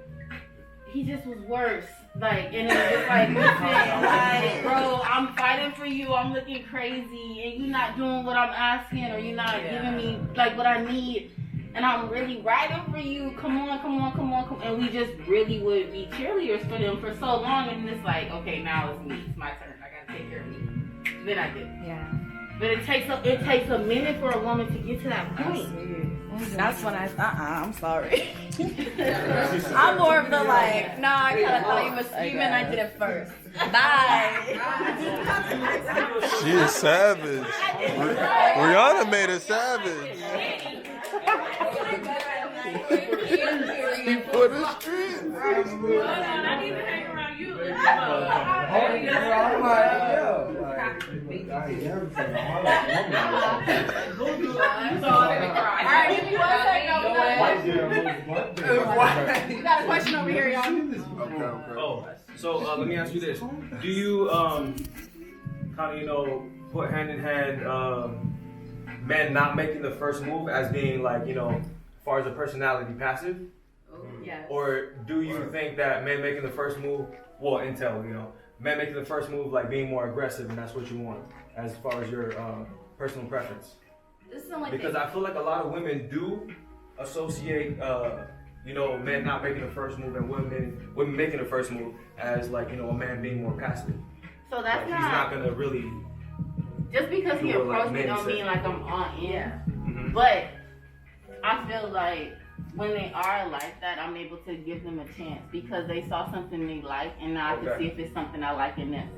he just was worse, like, and it was just like, listen, like, bro, I'm fighting for you, I'm looking crazy, and you're not doing what I'm asking, or you're not giving me like what I need, and I'm really riding for you. Come on, and we just really would be cheerleaders for them for so long, and it's like, okay, now it's me, it's my turn, I gotta take care of me. Then I did. Yeah. But it takes a minute for a woman to get to that point. That's when I'm sorry. I'm more of the like, no, I kind of thought you were screaming, I did it first. Bye. She is savage. Rihanna made her savage. He put a street. I need to hang around you. We got a question over here, y'all. Oh, so let me ask you this: do you kind of put hand in hand men not making the first move as being like as far as a personality passive? Yeah. Or do you think that men making the first move, men making the first move like being more aggressive, and that's what you want as far as your personal preference? Because I feel like a lot of women do associate, men not making the first move and women making the first move as like, a man being more passive. So that's like, he's not gonna really. Just because he approached me don't mean like I'm on in. Mm-hmm. But I feel like when they are like that, I'm able to give them a chance because they saw something they like, and now I can see if it's something I like in them.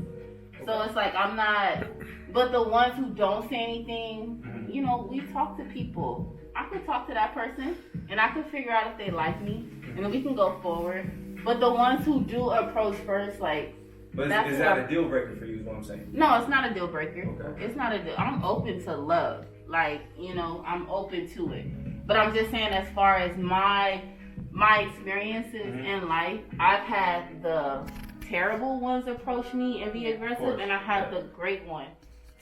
So it's like I'm not. But the ones who don't say anything, we talk to people. I could talk to that person, and I could figure out if they like me, and then we can go forward. But the ones who do approach first, like. But is that a deal breaker for you? Is what I'm saying. No, it's not a deal breaker. Okay. It's not a deal. I'm open to love. Like I'm open to it. But I'm just saying, as far as my experiences in life, I've had the terrible ones approach me and be aggressive, and I had the great one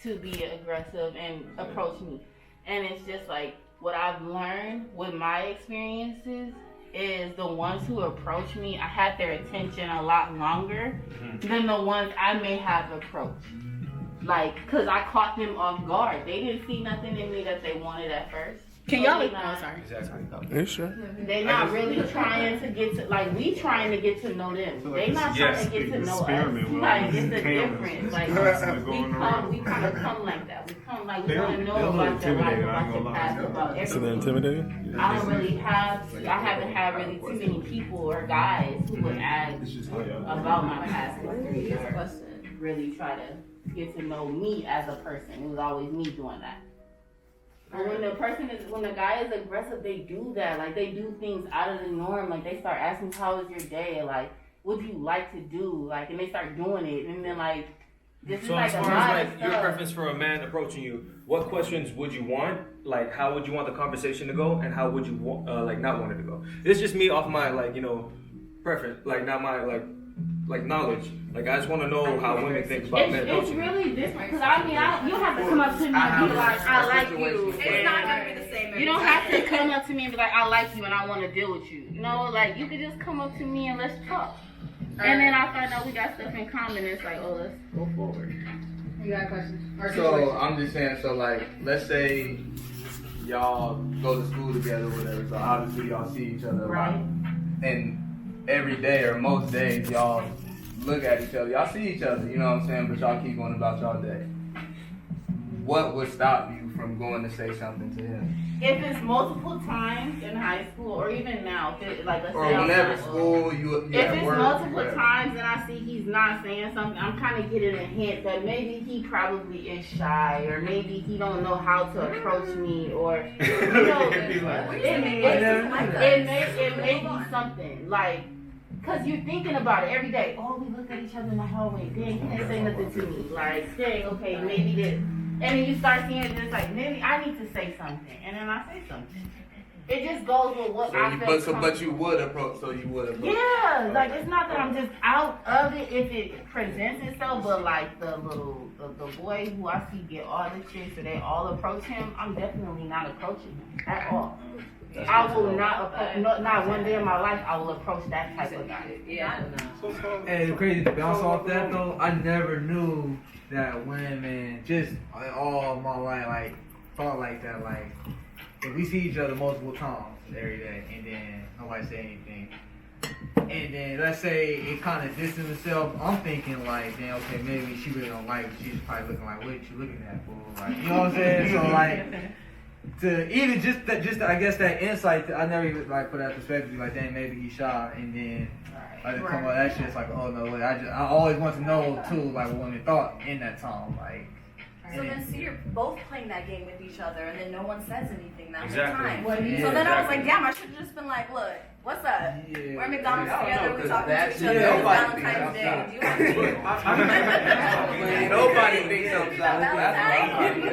to be aggressive and approach me. And it's just like what I've learned with my experiences is the ones who approach me, I had their attention a lot longer than the ones I may have approached. Like, cause I caught them off guard. They didn't see nothing in me that they wanted at first. Can y'all? Sorry. They're not really trying to get to, like, we trying to get to know them. They're not trying to get to know us. Like, it's a difference. Like, we kind of come like that. We come like we want to know about your life, about your past, about everything. So they're intimidating? I haven't had really too many people or guys who would ask about my past history or really try to get to know me as a person. It was always me doing that. When the guy is aggressive, they do that. Like, they do things out of the norm. Like, they start asking, how was your day? Like, what do you like to do? Like, and they start doing it. And then, like, this is like a lot of stuff. So as far as, like, your preference for a man approaching you, what questions would you want? Like, how would you want the conversation to go? And how would you, not want it to go? It's just me off my, preference. Like, not my, knowledge. Like, I just want to know how women think about men approaching you. It's really different. Because, you don't have to come up to me and be like, I like you. It's not going to be the same. You don't have to come up to me and be like, I like you and I want to deal with you. Like, you could just come up to me and let's talk. And then I find out we got stuff in common. And it's like, oh, let's go forward. You got a question? So, I'm just saying, let's say y'all go to school together or whatever. So, obviously, y'all see each other a lot. And every day or most days, y'all look at each other. Y'all see each other, you know what I'm saying? But y'all keep going about y'all day. What would stop you from going to say something to him? If it's multiple times in high school or even now, let's say or whenever school, you if it's work, multiple times and I see he's not saying something, I'm kind of getting a hint that maybe he probably is shy or maybe he don't know how to approach me or it may be something like. Cause you're thinking about it every day. Oh, we looked at each other in the hallway. Dang, he didn't say nothing to me. Like, dang, okay, maybe this. And then you start seeing it, and it's like, maybe I need to say something. And then I say something. It just goes with what I feel. But you would approach. Yeah, like it's not that I'm just out of it if it presents itself, but like the boy who I see get all the chicks or they all approach him, I'm definitely not approaching him at all. I will not approach, not one day in my life I will approach that type of guy. Yeah. Hey, crazy to bounce off that though, I never knew that women just all my life like thought like that. Like if we see each other multiple times every day and then nobody say anything, and then let's say it kind of distance itself, I'm thinking like, damn, okay, maybe she really don't like me. She's probably looking like, what you looking at, fool? Like, you know what I'm saying? So like, to even just I guess that insight, I never even like put that perspective, like, dang, maybe he's shy, and then like to come up that shit, it's like, oh no way. I always want to know too, like what women thought in that time, like. So then see you're both playing that game with each other and then no one says anything that whole time. Yeah, So then I was like, damn, I should have just been like, look, what's up? We're at McDonald's together, we're talking to each other, it's Valentine's Day. Do you want to Nobody thinks I'm shy.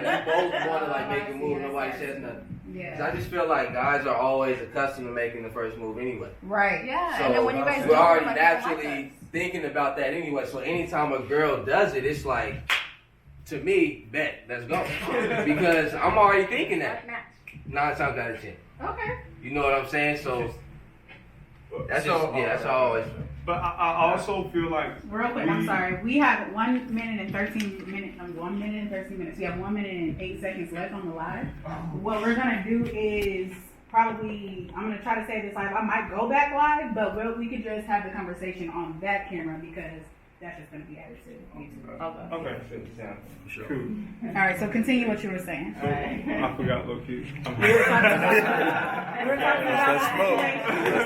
That's both want to like make a move. Nobody says nothing. Yeah. I just feel like guys are always accustomed to making the first move anyway. Right. Yeah. So and then when you guys we're already naturally thinking about that anyway. So anytime a girl does it, it's like, to me, bet, let's go. Because I'm already thinking that. 9 times out of 10. Okay. You know what I'm saying? So that's that's always. But I also feel like real quick, I'm sorry. We have 1 minute and 13 minutes. 1 minute and 13 minutes. We have 1 minute and 8 seconds left on the live. What we're gonna do is probably I'm gonna try to say this live. I might go back live, but we could just have the conversation on that camera because that's just gonna be added to YouTube. Okay. Sure. Cool. All right. So continue what you were saying. I forgot low key. That's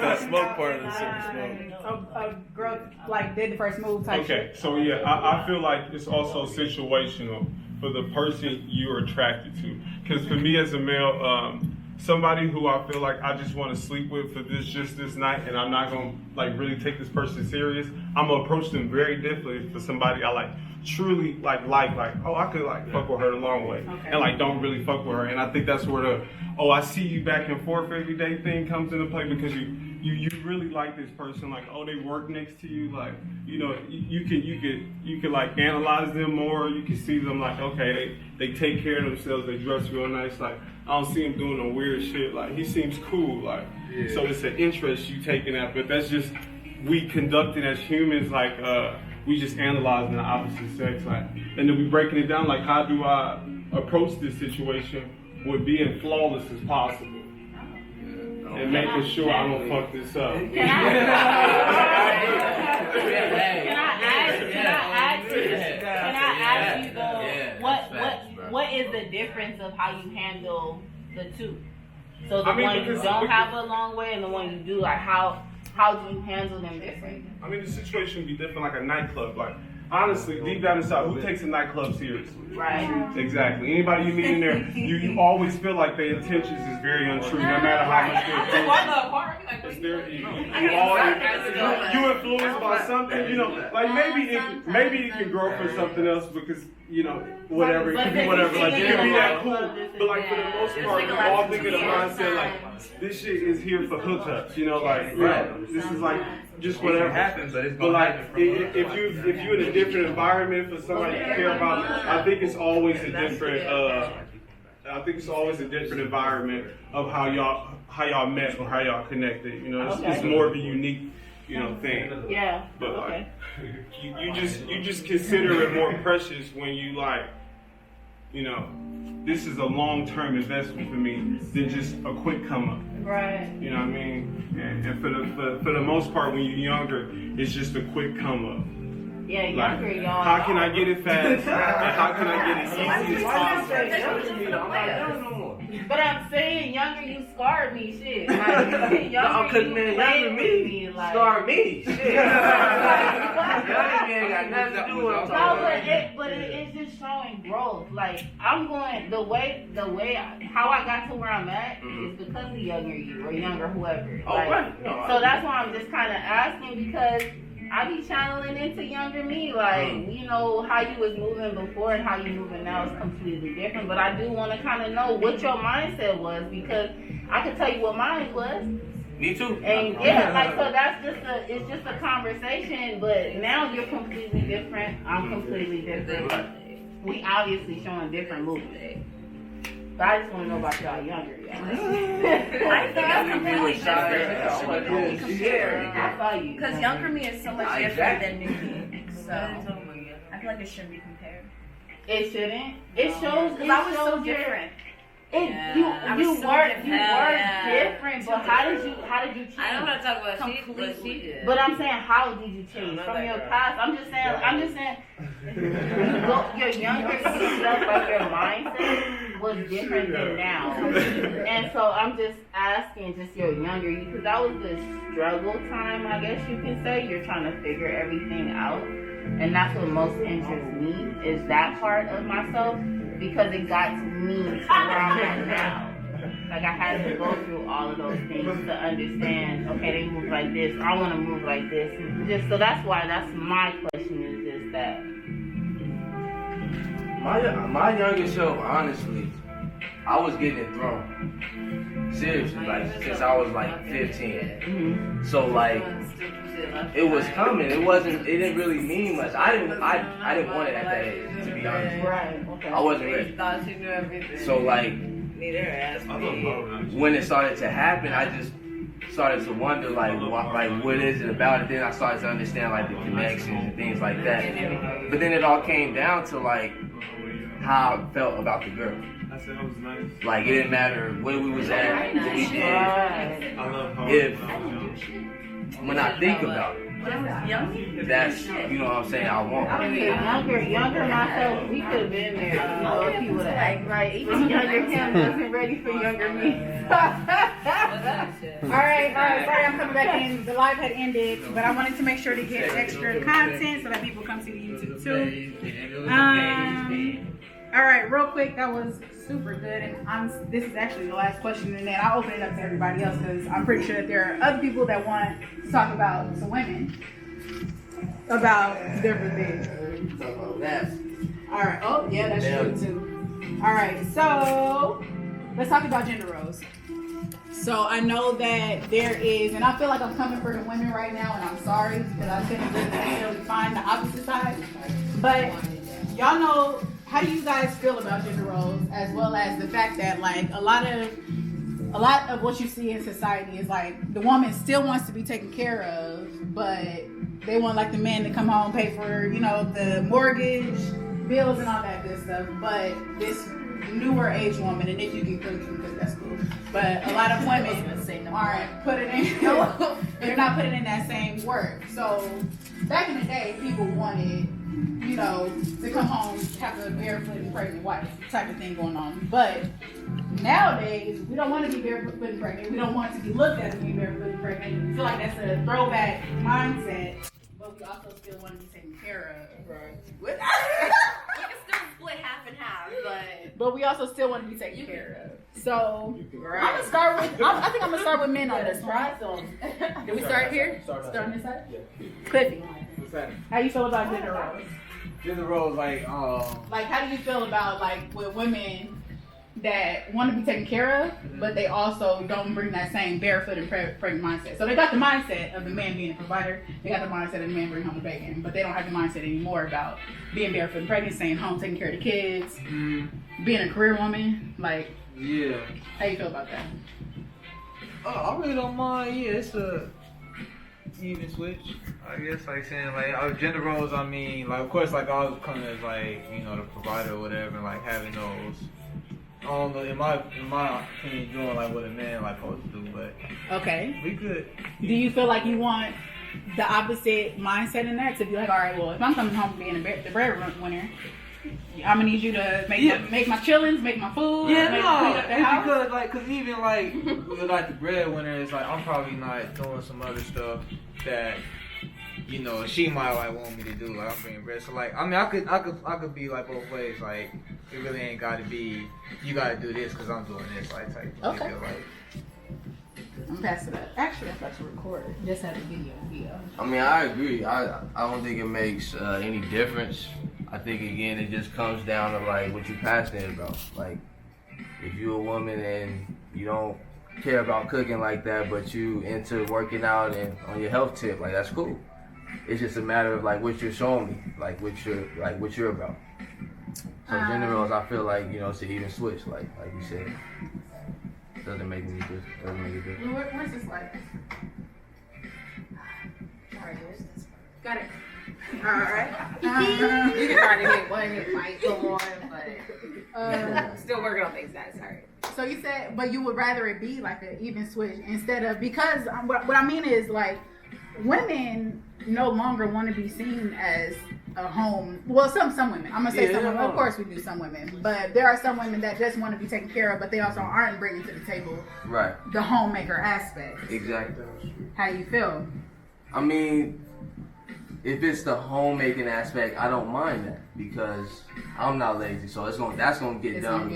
that smoke part of the SipNSmoke. A girl like did the first move type. Okay, so yeah, I feel like it's also situational for the person you're attracted to. Because for me as a male, somebody who I feel like I just want to sleep with for this night, and I'm not gonna like really take this person serious, I'm gonna approach them very differently for somebody I like truly like oh, I could like fuck with her the long way, and like don't really fuck with her. And I think that's where the I see you back and forth every day thing comes into play, because you really like this person, like, oh, they work next to you, like, you know, you can like analyze them more. You can see them like, okay, they take care of themselves, they dress real nice, like I don't see him doing no weird shit, like he seems cool, like so it's an interest you taking that. But that's just we conducting as humans, like we just analyzing the opposite sex, like, and then we breaking it down, like, how do I approach this situation with being flawless as possible and making sure I don't fuck this up. Can I ask you though, what is the difference of how you handle the two? So the one you don't have a long way and the one you do, like how do you handle them different? I mean, the situation would be different, like a nightclub. Like, honestly, deep down inside, who takes a nightclub seriously? Right. Exactly. Anybody you meet in there, you always feel like their intentions is very untrue, no matter how much they're you influenced by something, you know, like maybe it can grow for something else, because, you know, whatever, it could be whatever, like, it could be that cool, but like, for the most part, we all think of the mindset, like, this shit is here for hookups, you know, like, this is like, just whatever happens, but like, if you're in a different environment for somebody to care about, I think it's always a different environment of how y'all met or how y'all connected. You know, it's more of a unique, you know, thing. Yeah. But like, you just consider it more precious when you like, you know, this is a long-term investment for me than just a quick come up. Right. You know what I mean? And for the most part, when you're younger, it's just a quick come up. Yeah, younger, like, y'all. how can I get it fast? And how can I get it easy as possible? But I'm saying younger, you scarred me, shit. Like, younger, you played with me, like. Scarred me, shit. Younger man got nothing to do with what I'm talking about. But it's just showing growth. Like, I'm going, how I got to where I'm at is because of younger you or younger whoever. Oh, Like, right. No, so that's why I'm just kind of asking, because I be channeling into younger me, like, you know, how you was moving before and how you moving now is completely different. But I do want to kind of know what your mindset was, because I can tell you what mine was. Me too. And yeah, like, so that's it's just a conversation, but now you're completely different. I'm completely different. We obviously showing different movements. But I just want to know about y'all younger, y'all. I think I'm completely different. I saw you. Because younger me is so much different than new me. So I feel like it shouldn't be compared. It shouldn't. It shows because I was so different. You were different, but how did you change? I don't want to talk about what she did. But I'm saying, how did you change from your past? I'm just saying, your younger self, like your mindset was different than now. And so I'm just asking, just your younger you, because that was the struggle time, I guess you can say. You're trying to figure everything out, and that's what most interests me, is that part of myself. Because it got me to where I'm at now. Like, I had to go through all of those things to understand, okay, they move like this, I want to move like this. Just so that's my question is just that. My younger self, honestly, I was getting it thrown. Seriously, like, since I was like 15. So, like, it was coming. It didn't really mean much. I didn't want it at that age, to be honest. Right, okay. I wasn't ready. Thought she knew everything. So, like, Needed her ass beat. when it started to happen, I just started to wonder, like, what is it about it? Then I started to understand, like, the connections and things like that. But then it all came down to, like, how I felt about the girl. Like, it didn't matter where we was at, what we did. When I think about it, that's, you know what I'm saying, I want. I mean, younger myself, we could have been there, you know, if he would have acted right. Even younger him wasn't ready for younger me. All right, sorry I'm coming back in. The live had ended, but I wanted to make sure to get extra content so that people come see the YouTube too. All right, real quick, that was super good, and this is actually the last question, and then I'll open it up to everybody else because I'm pretty sure that there are other people that want to talk about some women about different things. All right. Oh, yeah, that's true too. All right, so let's talk about gender roles. So I know that there is, and I feel like I'm coming for the women right now, and I'm sorry because I couldn't necessarily find the opposite side, but y'all know. How do you guys feel about gender roles, as well as the fact that, like, a lot of what you see in society is like the woman still wants to be taken care of, but they want, like, the man to come home, pay for, you know, the mortgage, bills, and all that good stuff. But this newer age woman, and if you can cook, because that's cool. But a lot of women aren't putting in. They're not putting in that same work. So back in the day, people wanted, you know, to come home, have a barefoot and pregnant wife type of thing going on. But nowadays, we don't want to be barefoot and pregnant. We don't want to be looked at as being barefoot and pregnant. We feel like that's a throwback mindset, but we also still want to be taken care of. Right. We can still split half and half, but we also still want to be taken care of. So I'm gonna start with. I think I'm gonna start with men on this one. Did we start here? Start on this side. Yeah. Cliffy, how you feel about gender roles? Gender roles, like how do you feel about, like, with women that want to be taken care of, but they also don't bring that same barefoot and pregnant mindset? So they got the mindset of the man being a provider, they got the mindset of the man bringing home the bacon, but they don't have the mindset anymore about being barefoot and pregnant, staying home, taking care of the kids, being a career woman. Like, yeah. How you feel about that? I really don't mind. Yeah, it's a even switch, I guess. Like saying, like, gender roles, I mean, like, of course, like, I was coming as, like, you know, the provider or whatever, and, like, having those, I don't know, in my opinion, doing, like, what a man, like, supposed to do, but okay, we good. Do you feel like you want the opposite mindset in that, to be like, all right, well, if I'm coming home being the breadwinner, I'm gonna need you to make my chillings, make my food, clean up the house. Because cause even with the breadwinner, it's like I'm probably not doing some other stuff that she might want me to do. Like I'm bringing bread, so I could be both ways. Like it really ain't got to be you got to do this because I'm doing this type. Okay. I'm passing it. Actually, I thought you recorded. Just had a video. I mean, I agree. I don't think it makes any difference. I think again, it just comes down to what you passionate about. Like, if you're a woman and you don't care about cooking like that, but you into working out and on your health tip, that's cool. It's just a matter of what you're showing me, what you're about. So gender roles, I feel it's an even switch, like you said. Doesn't make me good. Doesn't make it good. Where's this light? Got it. Alright. You can try to hit one, it might go on, but still working on things that's hard. So you said, but you would rather it be an even switch instead of, because what I mean is women no longer want to be seen as a home. Well, some women. I'm gonna say some women. Of course, we do some women, but there are some women that just want to be taken care of, but they also aren't bringing to the table the homemaker aspect. Exactly. How you feel? I mean, if it's the homemaking aspect, I don't mind that because I'm not lazy, so that's gonna get done.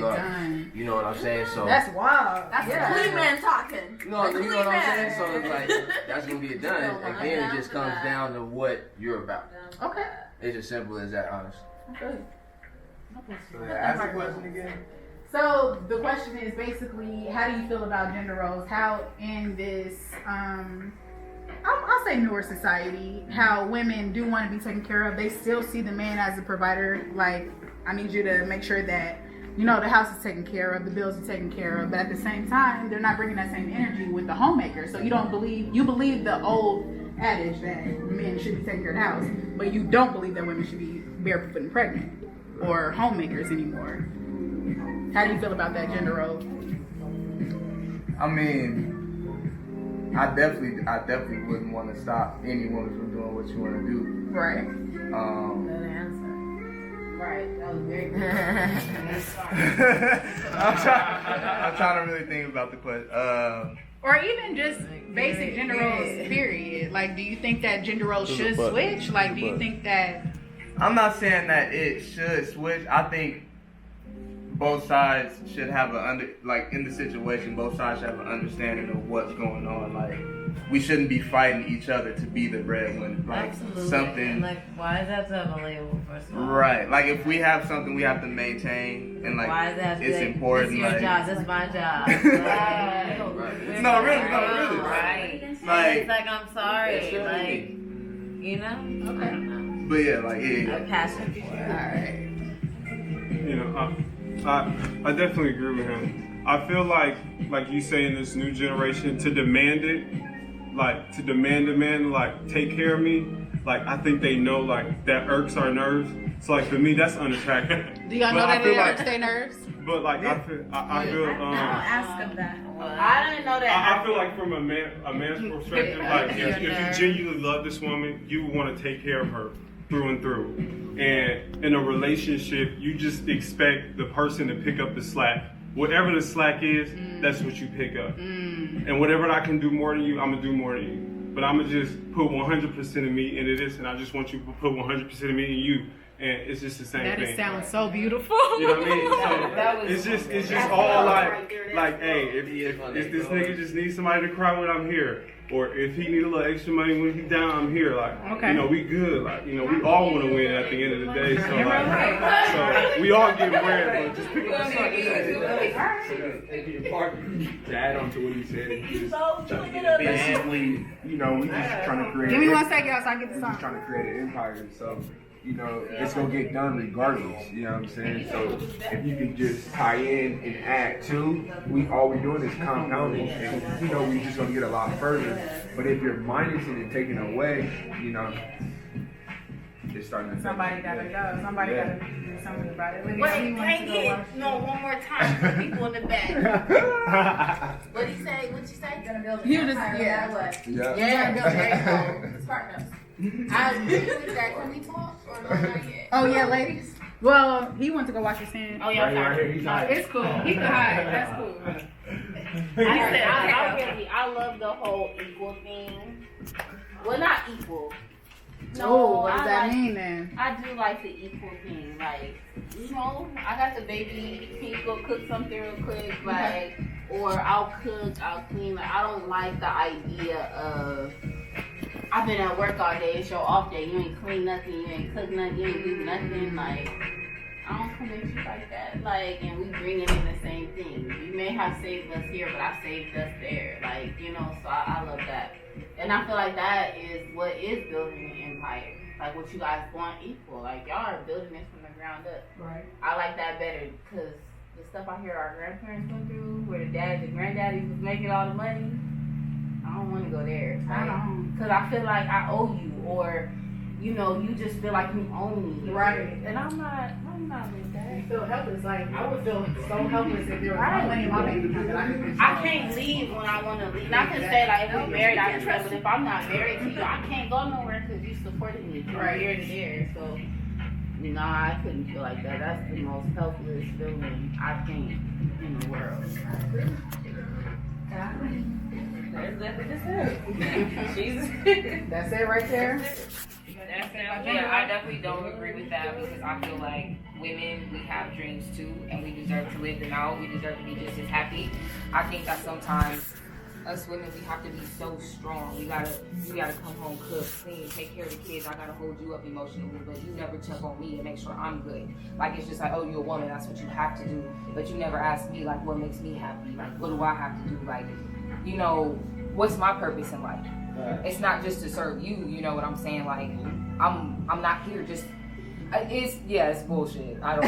You know what I'm saying? So that's wild. That's the clean man talking. No, you know what I'm saying? So it's that's gonna get done, and then it just comes down to what you're about. Okay. It's as simple as that, honestly. Okay. Ask the question again. So the question is basically, how do you feel about gender roles? How in this, I'll say newer society, how women do want to be taken care of. They still see the man as a provider. I need you to make sure that, the house is taken care of, the bills are taken care of. But at the same time, they're not bringing that same energy with the homemaker. So you believe the old adage that men should be taking care of the house, but you don't believe that women should be barefoot and pregnant or homemakers anymore. How do you feel about that gender role? I mean, I definitely wouldn't want to stop any woman from doing what you want to do. Right. Good answer. Right. That was very good. I'm trying to really think about the question. Or even just basic gender roles, period. Do you think that gender roles should switch? Do you think that... I'm not saying that it should switch. I think both sides should have in the situation, both sides should have an understanding of what's going on. We shouldn't be fighting each other to be the breadwinner. Absolutely. Something. Why is that so unbelievable, first of all? Right. If we have something we have to maintain, and why is that it's important. It's your job. This is my job. No, really. Right. It's I'm sorry. Okay. But yeah, I'm passionate for it. All right. I definitely agree with him. I feel like you say in this new generation, to demand it, to demand a man, take care of me, I think they know, that irks our nerves. So, for me, that's unattractive. Do y'all know that it irks their nerves? But, I feel, ask them that. I didn't know that. I feel from a man's perspective, if you genuinely love this woman, you want to take care of her through and through. And in a relationship, you just expect the person to pick up the slack. Whatever the slack is, that's what you pick up. And whatever I can do more than you, I'm going to do more than you. But I'm going to just put 100% of me into this, and I just want you to put 100% of me in you. And it's just the same thing. That sounds so beautiful. You know what I mean? So it's just all hey, if this nigga just needs somebody to cry when I'm here, or if he need a little extra money when he's down, I'm here. We good. We all want to win at the end of the day. So so we all get bread, but just pick up the slack. To add on to what he said, basically, we just trying to create. Give me 1 second, so I get the We're song. just trying to create an empire, so. It's gonna get done regardless. You know what I'm saying? So if you can just tie in and add to, all we're doing is compounding, and we're just gonna get a lot further. But if you're minusing and taking away, it's starting to. Somebody gotta go. Somebody gotta do something about it. Wait, dang it! No, one more time for people in the back. What'd he say? What'd you say? Gonna build an empire. Yeah, there you go. Spark us. I agree with that. Can we talk or not yet? Oh yeah, ladies. Well, he went to go wash his hands. Oh, yeah, Right here, he's high. It's cool. He can hide. That's cool. I love the whole equal thing. Well, not equal. No, what does I that like- mean then? I do like the equal thing. Like, you know, I got the baby. Can you go cook something real quick? Like, or I'll cook, I'll clean. Like, I don't like the idea of I've been at work all day. It's your off day. You ain't clean nothing. You ain't cook nothing. You ain't do nothing. Like, I don't come at you like that. Like, and we bringing in the same thing. You may have saved us here, but I saved us there. Like, you know, so I love that. And I feel like that is what is building an empire. Like what you guys want equal. Like y'all are building this from the ground up. Right. I like that better because the stuff I hear our grandparents went through, where the granddaddies was making all the money, I don't want to go there. Because I feel like I owe you, or you know, you just feel like you own me. Right. And I'm not with that. You feel helpless. Like I would feel so helpless if there was no money in my bank account that I could control. I can't leave when I want to leave. Not to say like if we're married, I can trust, but if I'm not married to you, I can't go nowhere because you supported me from here to there. So, nah, I couldn't feel like that. That's the most helpless feeling I think in the world. That's it. That's it right there. Yeah, I definitely don't agree with that because I feel like women, we have dreams too, and we deserve to live them out. We deserve to be just as happy. I think that sometimes us women, we have to be so strong. You gotta come home, cook, clean, take care of the kids. I gotta hold you up emotionally, but you never check on me and make sure I'm good. Like it's just like, oh, you're a woman, that's what you have to do. But you never ask me like, what makes me happy? Like, what do I have to do? Like, you know, what's my purpose in life? It's not just to serve you. You know what I'm saying? Like, I'm not here just. It's bullshit. I don't.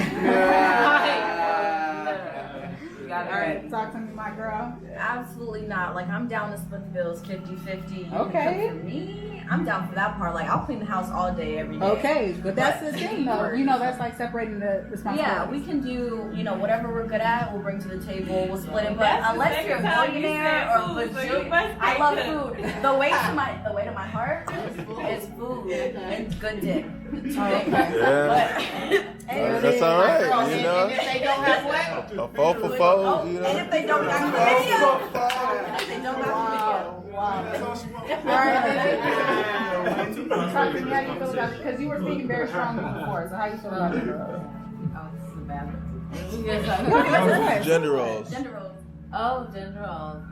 Alright, talk to me, my girl. Absolutely not. Like, I'm down to split the bills 50-50. Okay. For me, I'm down for that part. Like, I'll clean the house all day, every day. Okay, but that's the thing, though. You know, that's like separating the responsibilities. Yeah, we can do, you know, whatever we're good at, we'll bring to the table, we'll split it. But unless you're a millionaire or bajillion, I love food. The way to my heart is food and good dick. That's all right, you know. And if they don't have what? A 4 for 4, you know. And if they don't got the video. If they don't got the video. Talk to me how you feel about it, because you were speaking very strongly before, so how you feel about it? Gender roles. Gender roles. Oh, gender roles.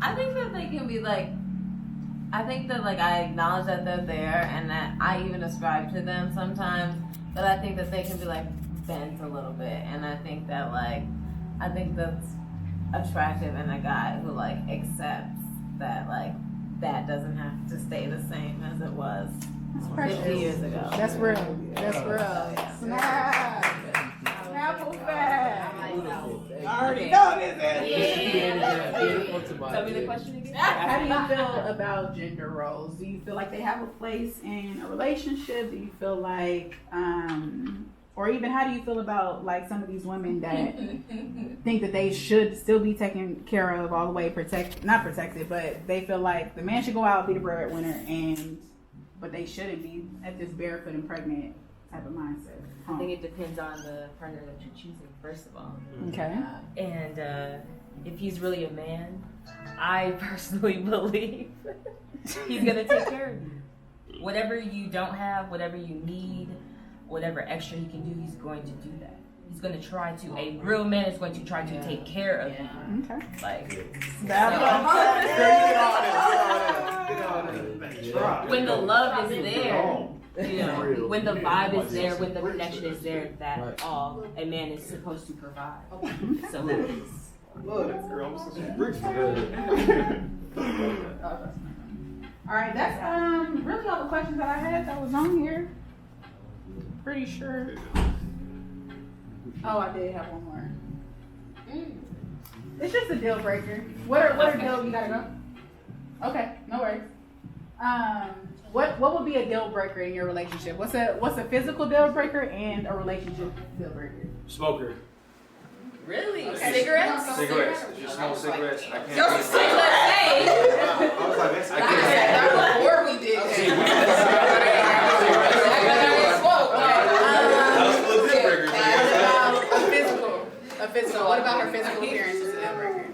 I think that they can be like, I think that like I acknowledge that they're there and that I even ascribe to them sometimes, but I think that they can be like bent a little bit, and I think that like, I think that's attractive in a guy who like accepts that like that doesn't have to stay the same as it was 50 years ago. That's real. That's real. Snap. Snapple fast. I already know this. Tell me the question again. How do you feel about gender roles? Do you feel like they have a place in a relationship? Do you feel like, or even how do you feel about like some of these women that think that they should still be taken care of all the way, not protected, but they feel like the man should go out, be the breadwinner, but they shouldn't be at this barefoot and pregnant type of mindset? I think it depends on the partner that you're choosing, first of all. Okay. And if he's really a man, I personally believe he's gonna take care of you. Whatever you don't have, whatever you need, whatever extra he can do, he's going to do that. He's going to try to. A real man is going to try to take care of you. Okay. Like, When the love is there, you know, when the vibe is there, when the connection is there, that all a man is supposed to provide. So All right, that's really all the questions that I had that was on here. Pretty sure. Oh, I did have one more. It's just a deal breaker. What are deals? You gotta go. Okay, no worries. What would be a deal breaker in your relationship? What's a physical deal breaker and a relationship deal breaker? Smoker. Really? Okay. Cigarettes? Cigarettes. Just no cigarettes. I can't. Yo, cigarettes, hey! I was like, I can't. That was before we did that. physical. What about her physical appearance is a deal breaker?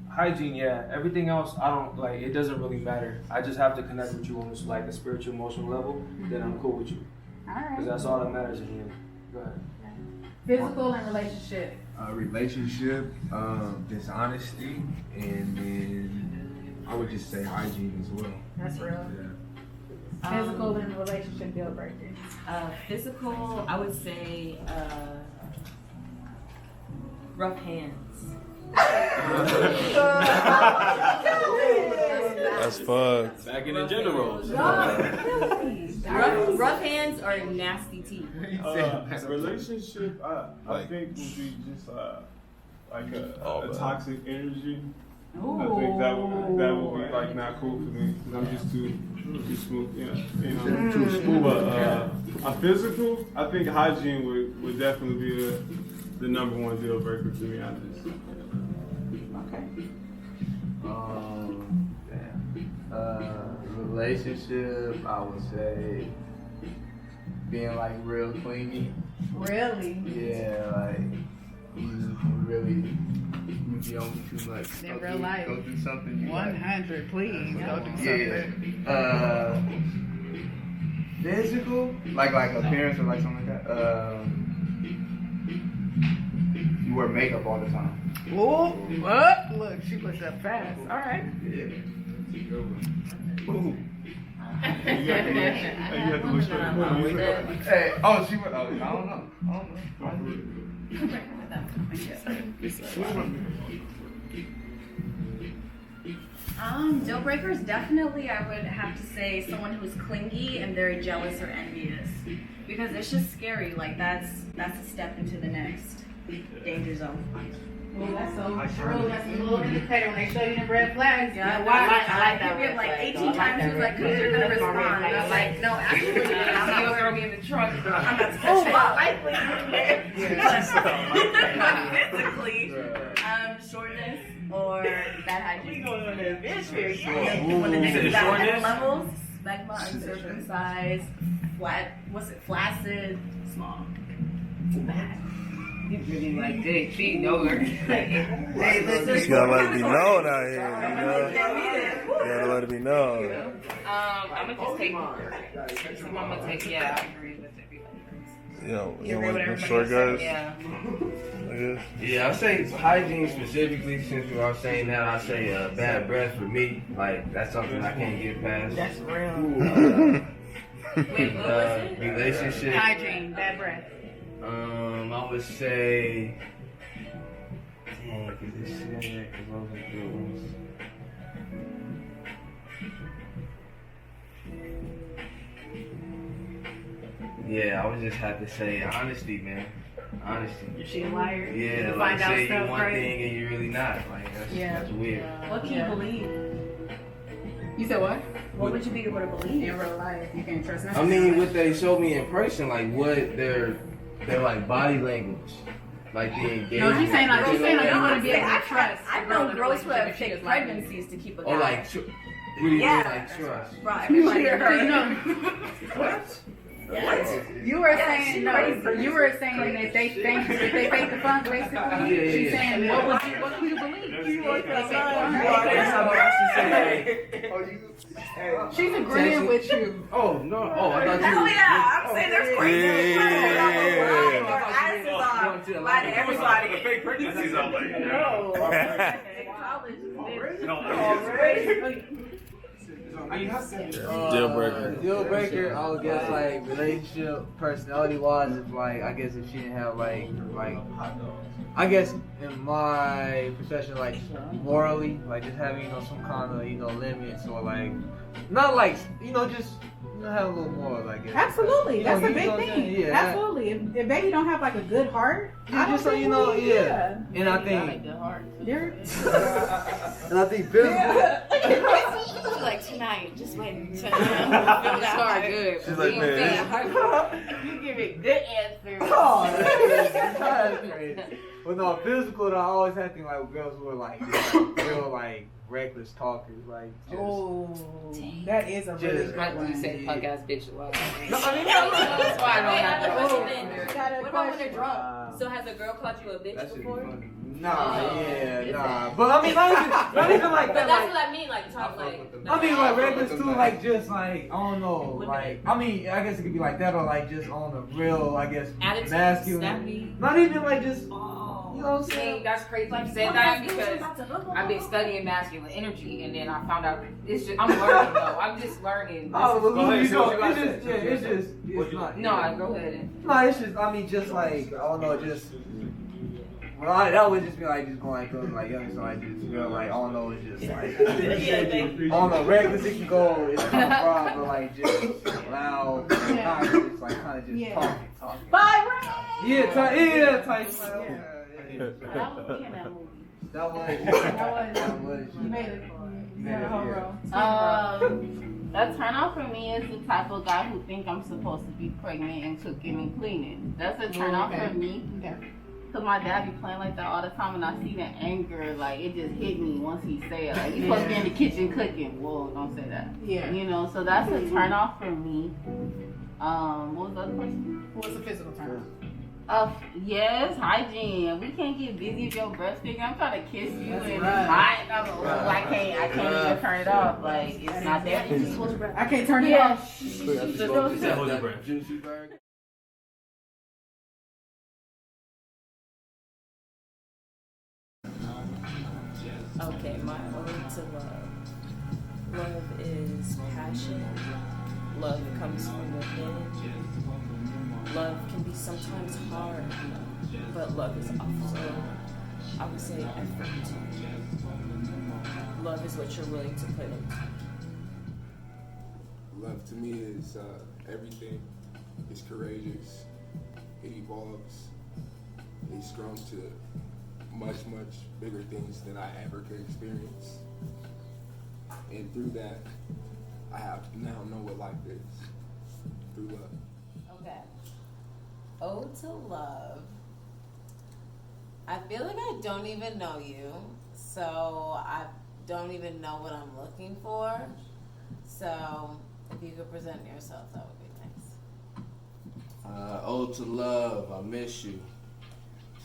Hygiene, yeah. Everything else, I don't like. It doesn't really matter. I just have to connect with you on this like a spiritual, emotional level. Then I'm cool with you. All right. Because that's all that matters in the end. Go ahead. Physical and relationship. Relationship, dishonesty, and then I would just say hygiene as well. That's real. Yeah. Physical and relationship deal breaker. Physical, I would say rough hands. That's fun. Back in the general. Rough hands or nasty teeth. Relationship, I think would be just like a toxic energy. I think that would be like not cool for me because I'm just too smooth, too smooth. But a physical, I think hygiene would definitely be the number one deal breaker to me. Relationship, I would say being like real clingy. Really? Yeah, like you really be on me too much. In real life. Go do something. 100, please. Go do something. Yeah. Physical, like appearance or like something like that. You wear makeup all the time. Oh, what? Look, she looked up fast. All right. Yeah. Ooh. You have to look straight. Hey, oh, she went. Oh, I don't know. Deal breakers, definitely I would have to say someone who's clingy and very jealous or envious. Because it's just scary. Like that's a step into the next danger zone. Well, that's so true. That's a little indicator when they show you the red flags. Yeah, why? I like that. Like 18 times, he was like, because you're going to respond. And I'm like, no, actually, I'm not going to throw me in the trunk. I'm not to touch physically, shortness or bad hygiene. When the niggas got different levels, smegma, uncircumcised, flaccid, small. Bad. You really like dick, she know her. You gotta let it be known out here, You gotta let it be known. I'm gonna just take, yeah, I agree with everybody. You want the short guys? Yeah. I guess. Yeah, I say hygiene specifically, since we are saying that, I say bad breath for me. Like, that's something I can't get past. That's real. Relationship. Hygiene, bad breath. I would say, dang, cause this shit, cause those are good ones. Yeah, I would just have to say honesty, man. Honesty. Is she a liar? Yeah, you like find out say stuff you one crazy. thing and you're really not. Like that's weird. What can you believe? You said what? What would you be able to believe? In real life, you can't trust nothing. I mean, what they showed me in person, like what their like body language, like the engagement. No, she's saying like you want to be able to trust. I've known girls who have fake pregnancies to keep a guy. Or like, what do you mean, like trust? Bro, everybody What? You were saying no. You were saying that they fake the funk basically. Yeah. She's saying what could you believe? She's agreeing with you. Oh no! Oh, I thought you. Hell yeah! I'm saying there's crazy. Lie to everybody. The fake pregnancies out there. Deal breaker. Deal breaker, I would guess like relationship, personality wise, is like I guess if she didn't have like I guess in my profession like morally, like just having some kind of limits or like not like just have a little more I guess. Absolutely, that's a big thing. Yeah, absolutely. If baby don't have like a good heart, just so you know, yeah. And I think, and I think physical. Like tonight, just wait to start good. She's like, man. You give it good answers. Oh, that's crazy. But no, physical, though, I always had to think like girls who were like, just, like real like reckless talkers, like just. Oh, that is a really good Like when you one. say punk ass bitch. Wow. No, I mean, That's why I don't Wait, I have have a that. question then. What about when they're drunk? So has a girl called you a bitch before? Nah. But I mean, not even like But that. that's Like, what I mean, like talk like. I mean, like reckless too, like just like I don't know, like I mean, I guess it could be like that or like just on a real, I guess, Attitude, masculine. snappy. Not even like just, you know what I'm saying? That's crazy. You said that because I've been studying masculine energy, and then I found out it's just I'm learning though. I'm just learning. Oh, but Go ahead, you know, say what you it's gotta just, it's not. No, go ahead. No, it's just, I mean, just like I don't know, just. Well, that would just be like just going like those like young, so like just feel like I don't know, it's just like I don't know, reckless it can go, it's kind of broad, but like just loud, not just like kind of just talking. Byron! Yeah, type. That was. You made it. You made a whole row. A turn off for me is the type of guy who think I'm supposed to be pregnant and cooking and cleaning. That's a turn off for me. Okay. Cause my dad be playing like that all the time, and I see the anger, like it just hit me once he say it. Like you supposed to be in the kitchen cooking. Whoa, don't say that. Yeah. You know, so that's a turn off for me. What was the other question? What's the physical turn? Yes, hygiene. We can't get busy if your breast big. I'm trying to kiss you and it's right. hot. I'm like, oh, I can't even turn it off. Like it's not that easy. I can't turn it off. Hold your breath. Juicy burger. Okay, my ode to love. Love is passion. Love comes from within. Love can be sometimes hard, but love is also, I would say, effort. Love is what you're willing to put into. Love to me is everything. It's courageous. It evolves. It's grown to much bigger things than I ever could experience. And through that, I have now know what life is. Through love. Okay. Ode to love. I feel like I don't even know you, so I don't even know what I'm looking for. So if you could present yourself, that would be nice. Ode to love, I miss you.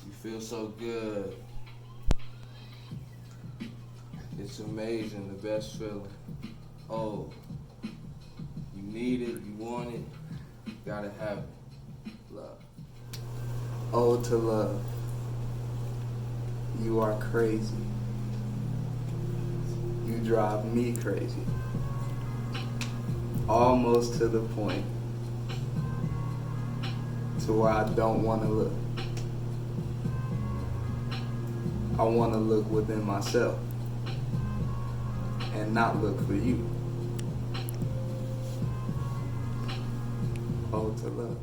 You feel so good. It's amazing, the best feeling. Oh, you need it, you want it, you gotta have it. Love. Ode to love. You are crazy. You drive me crazy. Almost to the point to where I don't want to look. I want to look within myself and not look for you. Ode to love.